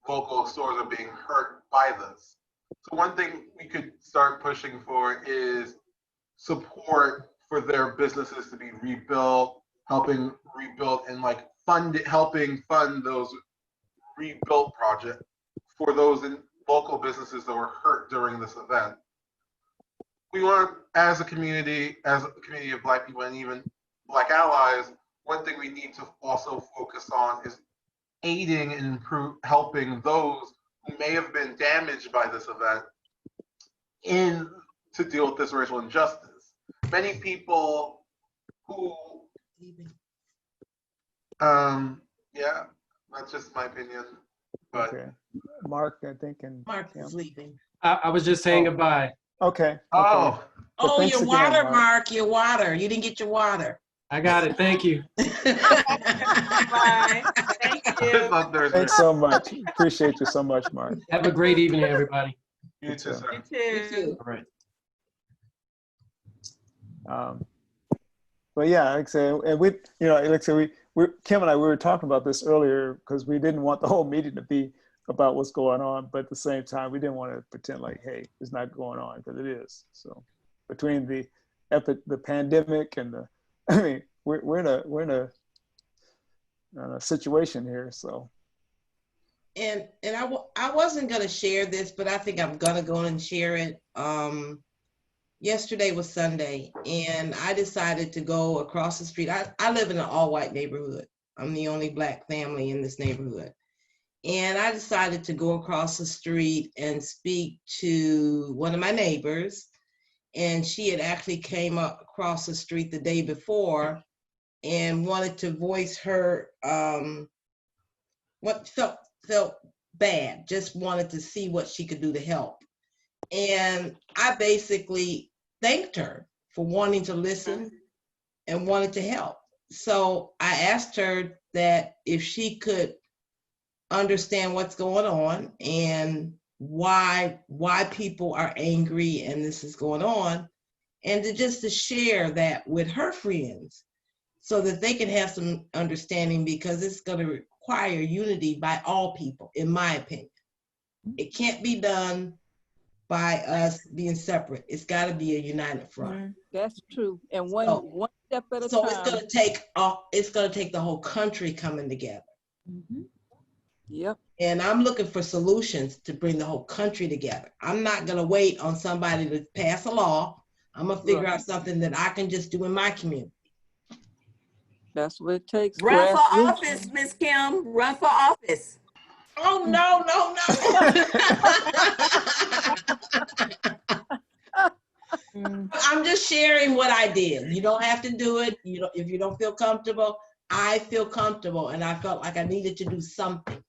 local stores are being hurt by this. So one thing we could start pushing for is support for their businesses to be rebuilt, helping rebuild and like helping fund those rebuild projects for those in local businesses that were hurt during this event. We want, as a community of Black people and even Black allies, one thing we need to also focus on is aiding and helping those who may have been damaged by this event to deal with this racial injustice. Many people who, yeah, that's just my opinion. But okay, Mark, I think, and Mark is leaving. I was just saying goodbye. Okay. Oh. But Oh, your again, water, Mark. Your water. You didn't get your water. I got it. Thank you. Bye. Thank you. Thanks so much. Appreciate you so much, Mark. Have a great evening, everybody. You too, sir. You too. All right. But yeah, like I say, and we, you know, like I say, Kim and I, we were talking about this earlier because we didn't want the whole meeting to be about what's going on, but at the same time, we didn't want to pretend like, hey, it's not going on, because it is. So between the pandemic and the, I mean, we're in a situation here. So. And I wasn't gonna share this, but I think I'm gonna go and share it. Yesterday was Sunday, and I decided to go across the street. I live in an all-white neighborhood. I'm the only Black family in this neighborhood. And I decided to go across the street and speak to one of my neighbors. And she had actually came up across the street the day before and wanted to voice her, what felt bad, just wanted to see what she could do to help. And I basically thanked her for wanting to listen and wanted to help. So I asked her that if she could understand what's going on and why people are angry and this is going on, and to share that with her friends so that they can have some understanding, because it's going to require unity by all people, in my opinion. It can't be done by us being separate. It's got to be a united front. That's true. And one step at a time. So it's going to take the whole country coming together. Mm-hmm. Yep. And I'm looking for solutions to bring the whole country together. I'm not going to wait on somebody to pass a law. I'm going to figure out something that I can just do in my community. That's what it takes. Run for office, Miss Kim. Run for office. Oh, no. I'm just sharing what I did. You don't have to do it. If you don't feel comfortable, I feel comfortable, and I felt like I needed to do something.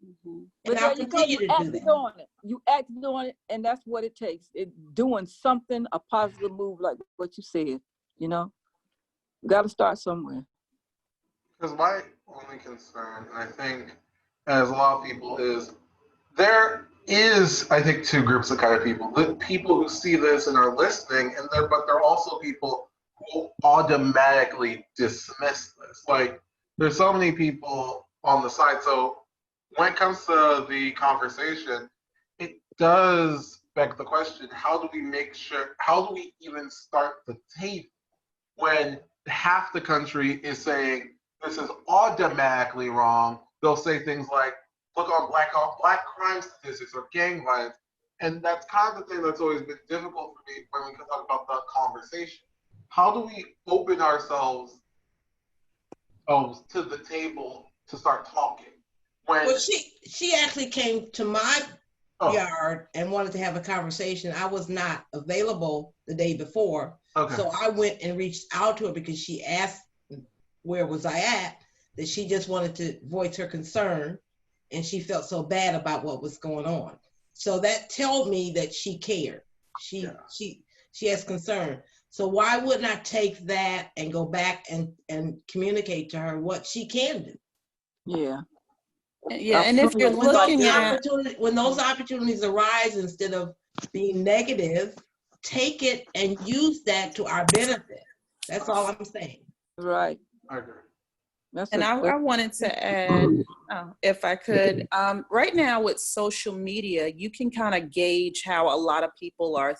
Mm-hmm. And I'll continue to do that. You acted on it, and that's what it takes. Doing something, a positive move, like what you said. You know, you got to start somewhere. Because my only concern, and I think as a lot of people, is there is, I think, two groups of kind of people. The people who see this and are listening, but there are also people who automatically dismiss this. Like, there's so many people on the side. So when it comes to the conversation, it does beg the question, how do we even start the table when half the country is saying this is automatically wrong? They'll say things like, look on black crime statistics or gang violence. And that's kind of the thing that's always been difficult for me when we can talk about the conversation. How do we open ourselves to the table to start talking? Well, she actually came to my yard and wanted to have a conversation. I was not available the day before. Okay. So I went and reached out to her because she asked where was I at, that she just wanted to voice her concern, and she felt so bad about what was going on. So that told me that she cared. She has concern. So why wouldn't I take that and go back and communicate to her what she can do? Yeah. Yeah, and if you're looking at when those opportunities arise, instead of being negative, take it and use that to our benefit. That's all I'm saying. Right. I agree. And I wanted to add, if I could, right now with social media, you can kind of gauge how a lot of people are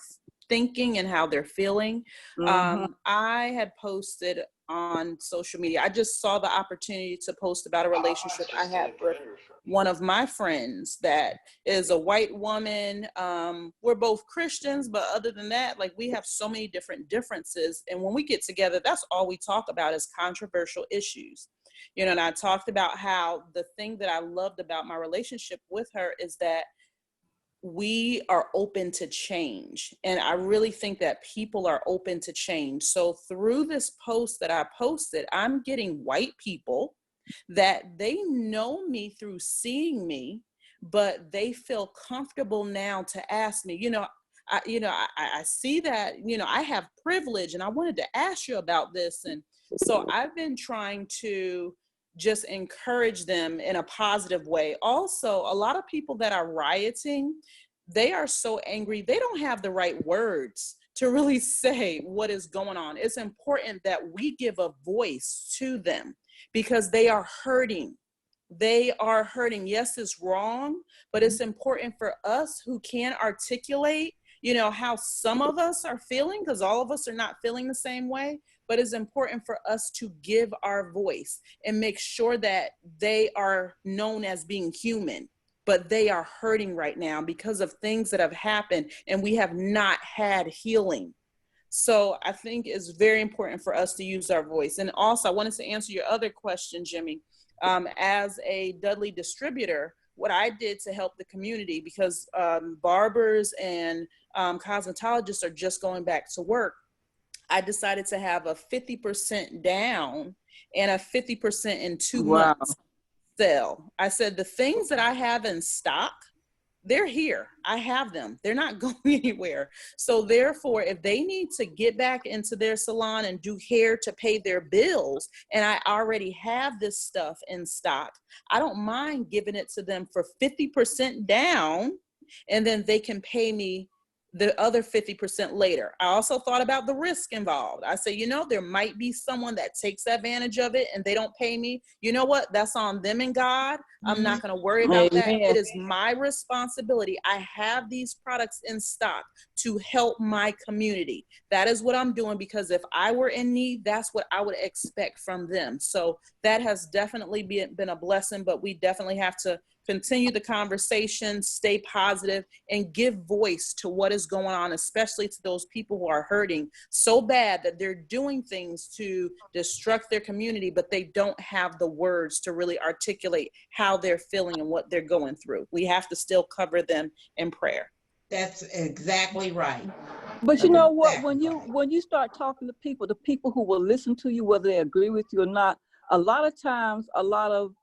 thinking and how they're feeling. I had posted on social media. I just saw the opportunity to post about a relationship I had with one of my friends that is a white woman. We're both Christians, but other than that, like, we have so many different differences. And when we get together, that's all we talk about is controversial issues. You know, and I talked about how the thing that I loved about my relationship with her is that we are open to change. And I really think that people are open to change. So through this post that I posted, I'm getting white people that they know me through seeing me, but they feel comfortable now to ask me, I see that, I have privilege and I wanted to ask you about this. And so I've been trying to just encourage them in a positive way. Also, a lot of people that are rioting, they are so angry, they don't have the right words to really say what is going on. It's important that we give a voice to them because they are hurting. They are hurting. Yes, it's wrong, but it's important for us who can articulate, how some of us are feeling, because all of us are not feeling the same way. But it's important for us to give our voice and make sure that they are known as being human, but they are hurting right now because of things that have happened and we have not had healing. So I think it's very important for us to use our voice. And also, I wanted to answer your other question, Jimmy. As a Dudley distributor, what I did to help the community, because barbers and cosmetologists are just going back to work, I decided to have a 50% down and a 50% in 2 months sale. I said, the things that I have in stock, they're here. I have them. They're not going anywhere. So therefore, if they need to get back into their salon and do hair to pay their bills, and I already have this stuff in stock, I don't mind giving it to them for 50% down, and then they can pay me the other 50% later. I also thought about the risk involved. I say, there might be someone that takes advantage of it and they don't pay me. You know what? That's on them and God. I'm not going to worry about that. It is my responsibility. I have these products in stock to help my community. That is what I'm doing, because if I were in need, that's what I would expect from them. So that has definitely been a blessing, but we definitely have to continue the conversation, stay positive, and give voice to what is going on, especially to those people who are hurting so bad that they're doing things to destruct their community, but they don't have the words to really articulate how they're feeling and what they're going through. We have to still cover them in prayer. That's exactly right. But you know what? When you start talking to people, the people who will listen to you, whether they agree with you or not, a lot of times, a lot of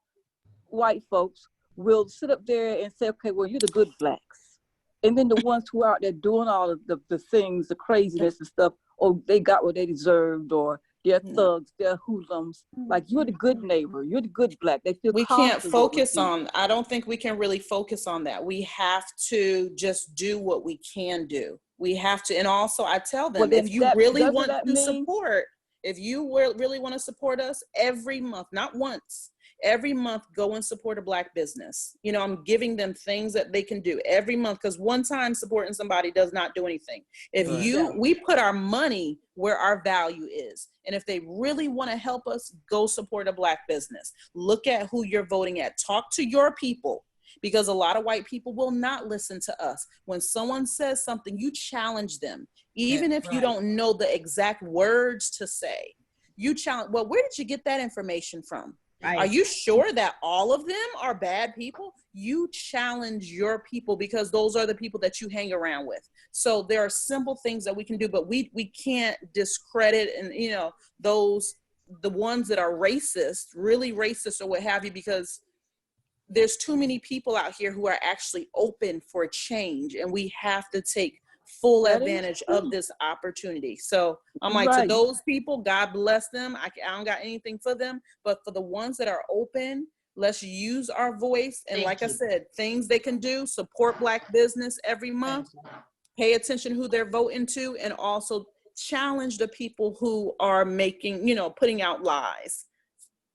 white folks will sit up there and say, okay, well, you're the good blacks. And then the ones who are out there doing all of the things, the craziness and stuff, or they got what they deserved, or they're thugs, they're hoodlums. Like, you're the good neighbor, you're the good black. They feel we can't focus on, I don't think we can really focus on that. We have to just do what we can do. We have to, and also I tell them, if you really want to support, if you really want to support us every month, not once, every month, go and support a Black business. I'm giving them things that they can do every month, because one time supporting somebody does not do anything. We put our money where our value is. And if they really want to help us, go support a Black business. Look at who you're voting at. Talk to your people, because a lot of white people will not listen to us. When someone says something, you challenge them. Even if you don't know the exact words to say, you challenge, well, where did you get that information from? Right. Are you sure that all of them are bad people? You challenge your people, because those are the people that you hang around with. So there are simple things that we can do, but we can't discredit and, the ones that are racist, really racist or what have you, because there's too many people out here who are actually open for change, and we have to take full advantage of this opportunity. So I'm like, to those people, God bless them. I don't got anything for them, but for the ones that are open, let's use our voice. And I said, things they can do, support Black business every month, pay attention who they're voting to, and also challenge the people who are making, putting out lies.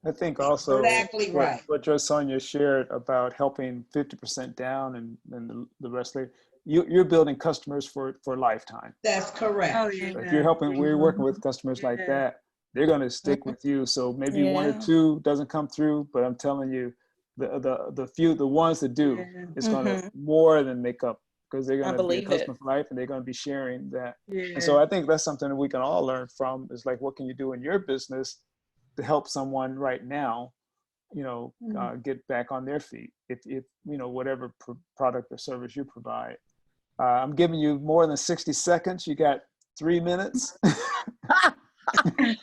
I think also exactly right. What Sonia shared about helping 50% down and the rest later, you're building customers for a lifetime. That's correct. Oh, yeah. So if you're helping, we're working with customers like that, they're going to stick with you. So maybe one or two doesn't come through, but I'm telling you, the ones that do, it's going to more than make up, because they're going to be a customer for life, and they're going to be sharing that. And so I think that's something that we can all learn from, is like, what can you do in your business to help someone right now, get back on their feet, if whatever product or service you provide. I'm giving you more than 60 seconds. You got 3 minutes. Hi,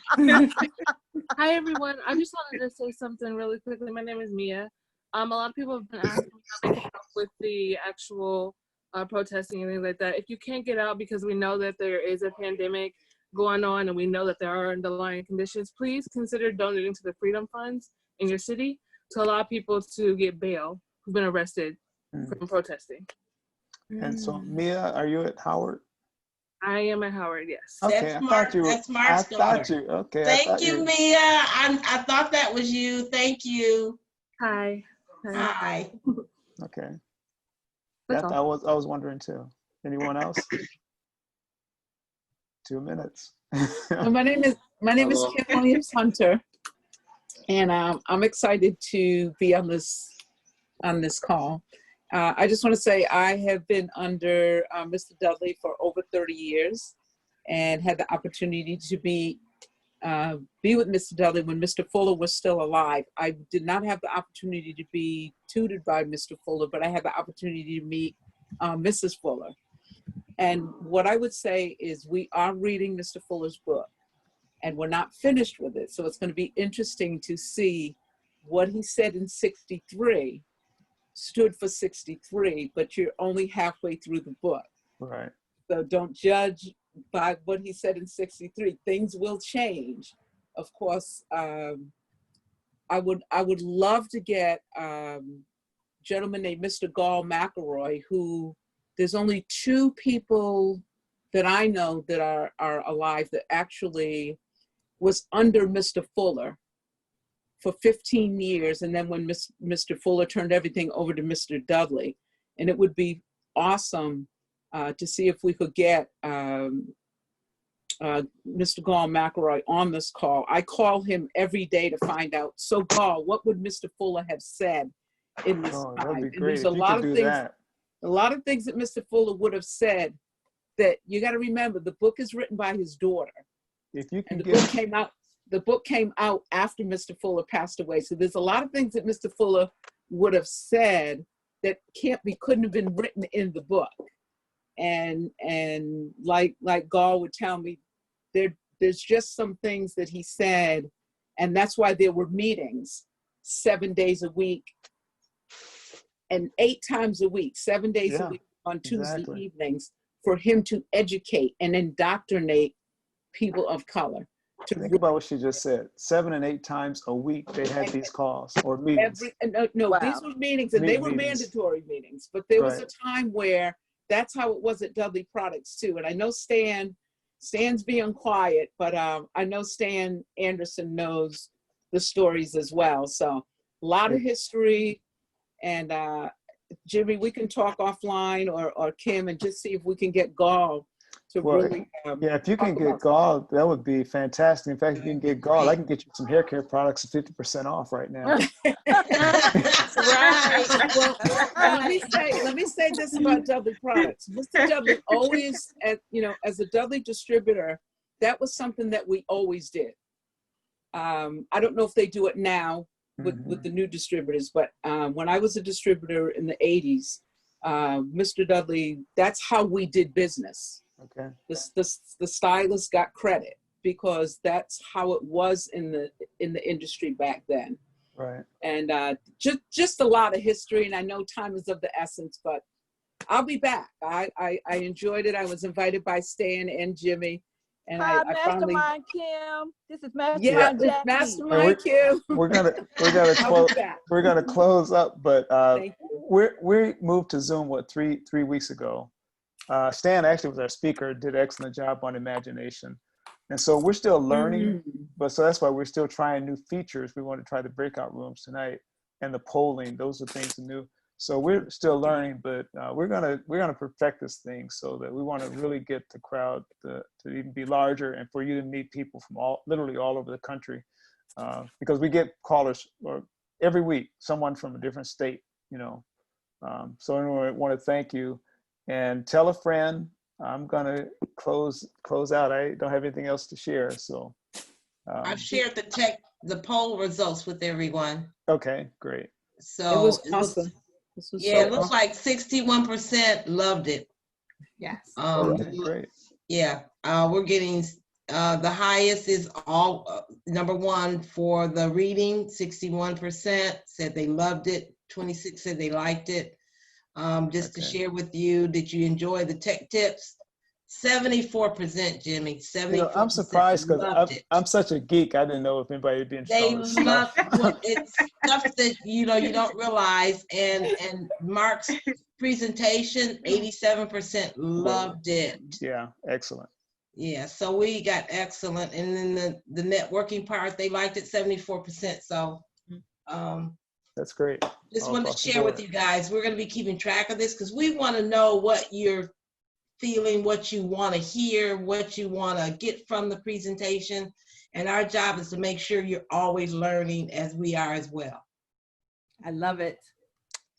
everyone. I just wanted to say something really quickly. My name is Mia. A lot of people have been asking me how they can help with the actual protesting and things like that. If you can't get out, because we know that there is a pandemic going on and we know that there are underlying conditions, please consider donating to the Freedom Funds in your city to allow people to get bail who've been arrested from protesting. And so, Mia, are you at Howard? I am at Howard, yes. Okay, That's Mark. That's Mark's daughter. Okay. Thank you, Mia. I thought that was you. Thank you. Hi. Hi. Okay. I was wondering too. Anyone else? 2 minutes. My name is Kim Williams Hunter, and I'm excited to be on this call. I just want to say I have been under Mr. Dudley for over 30 years, and had the opportunity to be with Mr. Dudley when Mr. Fuller was still alive. I did not have the opportunity to be tutored by Mr. Fuller, but I had the opportunity to meet Mrs. Fuller. And what I would say is, we are reading Mr. Fuller's book, and we're not finished with it. So it's going to be interesting to see what he said in 63 stood for 63, but you're only halfway through the book. Right. So don't judge by what he said in 63. Things will change. Of course, I would love to get a gentleman named Mr. Gall McElroy, who, there's only 2 people that I know that are alive that actually was under Mr. Fuller for 15 years. And then when Mr. Fuller turned everything over to Mr. Dudley. And it would be awesome to see if we could get Mr. Gall McElroy on this call. I call him every day to find out, so Gall, what would Mr. Fuller have said in this time? That'd be And great. there's a lot of things that Mr. Fuller would have said that you got to remember. The book is written by his daughter. If you can the book came out after Mr. Fuller passed away. So there's a lot of things that Mr. Fuller would have said that couldn't have been written in the book. And like Gall would tell me, there's just some things that he said, and that's why there were meetings 7 days a week and 8 times a week, 7 days a week on Tuesday evenings, for him to educate and indoctrinate people of color. Think about what she just said. 7 and 8 times a week they had these calls or meetings. These were meetings, and they were mandatory meetings. But there was a time where that's how it was at Dudley Products too. And I know Stan's being quiet, but I know Stan Anderson knows the stories as well. So a lot of history. And Jimmy, we can talk offline, or Kim, and just see if we can get Gall to really. If you can get Gall, that would be fantastic. In fact, if you can get Gall, I can get you some hair care products at 50% off right now. Right. Well, let me say this about Dudley Products. Mr. Dudley always, as a Dudley distributor, that was something that we always did. I don't know if they do it now with the new distributors, but when I was a distributor in the 80s, Mr. Dudley, that's how we did business. Okay. The stylist got credit because that's how it was in the industry back then. Right. And just a lot of history, and I know time is of the essence, but I'll be back. I enjoyed it. I was invited by Stan and Jimmy. And Hi, Mastermind finally, Kim. This is Mastermind Jackie. Mastermind Kim. We're gonna close up, but we moved to Zoom 3 weeks ago. Stan actually was our speaker, did an excellent job on imagination. And so we're still learning, but so that's why we're still trying new features. We want to try the breakout rooms tonight and the polling. Those are things new. So we're still learning, but we're gonna perfect this thing so that we want to really get the crowd to even be larger, and for you to meet people from literally all over the country, because we get callers every week, someone from a different state, you know. So anyway, I want to thank you, and tell a friend. I'm gonna close out. I don't have anything else to share, so. I've shared the poll results with everyone. Okay, great. So it was awesome. It looks like 61% loved it. Yes. Great. Yeah, we're getting the highest is number one for the reading. 61% said they loved it. 26% said they liked it. Just to share with you, did you enjoy the tech tips? 74%, Jimmy. 74%. You know, I'm surprised because I'm such a geek. I didn't know if anybody had been They shown this stuff. love it's stuff that you don't realize. And Mark's presentation, 87% loved it. Yeah, excellent. Yeah, so we got excellent, and then the networking part, they liked it 74%. So that's great. Just wanted to share with you guys. We're going to be keeping track of this because we want to know what you're feeling, what you want to hear, what you want to get from the presentation. And our job is to make sure you're always learning as we are as well. I love it.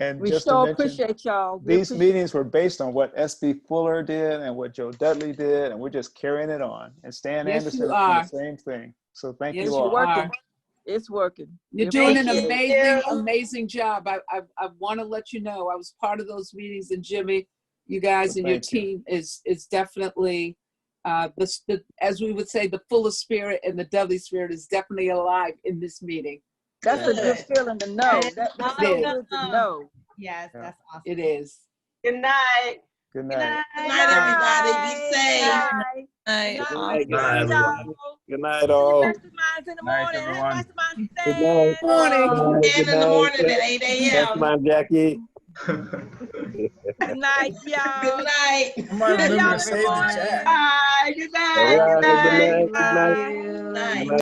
And We just sure to mention, appreciate y'all. these meetings were based on what S.B. Fuller did and what Joe Dudley did, and we're just carrying it on. And Stan Anderson did the same thing. So thank you all. It's working. You're doing an amazing job. I want to let you know I was part of those meetings, and Jimmy, you guys and your team is definitely as we would say, the fullest spirit and the Dudley spirit is definitely alive in this meeting. That's a good feeling to know. That's so good to know. Yes, that's awesome. It is. Good night. Good night. Good night, everybody. Be safe. Good night, everyone. Good night, all. Masterminds in the morning. Mastermind Good night. Morning. And in the morning at 8 a.m. Mastermind Jackie. Good night, y'all. Good night. Remember to save the chat. Bye. Good night. All right, good night. Good night.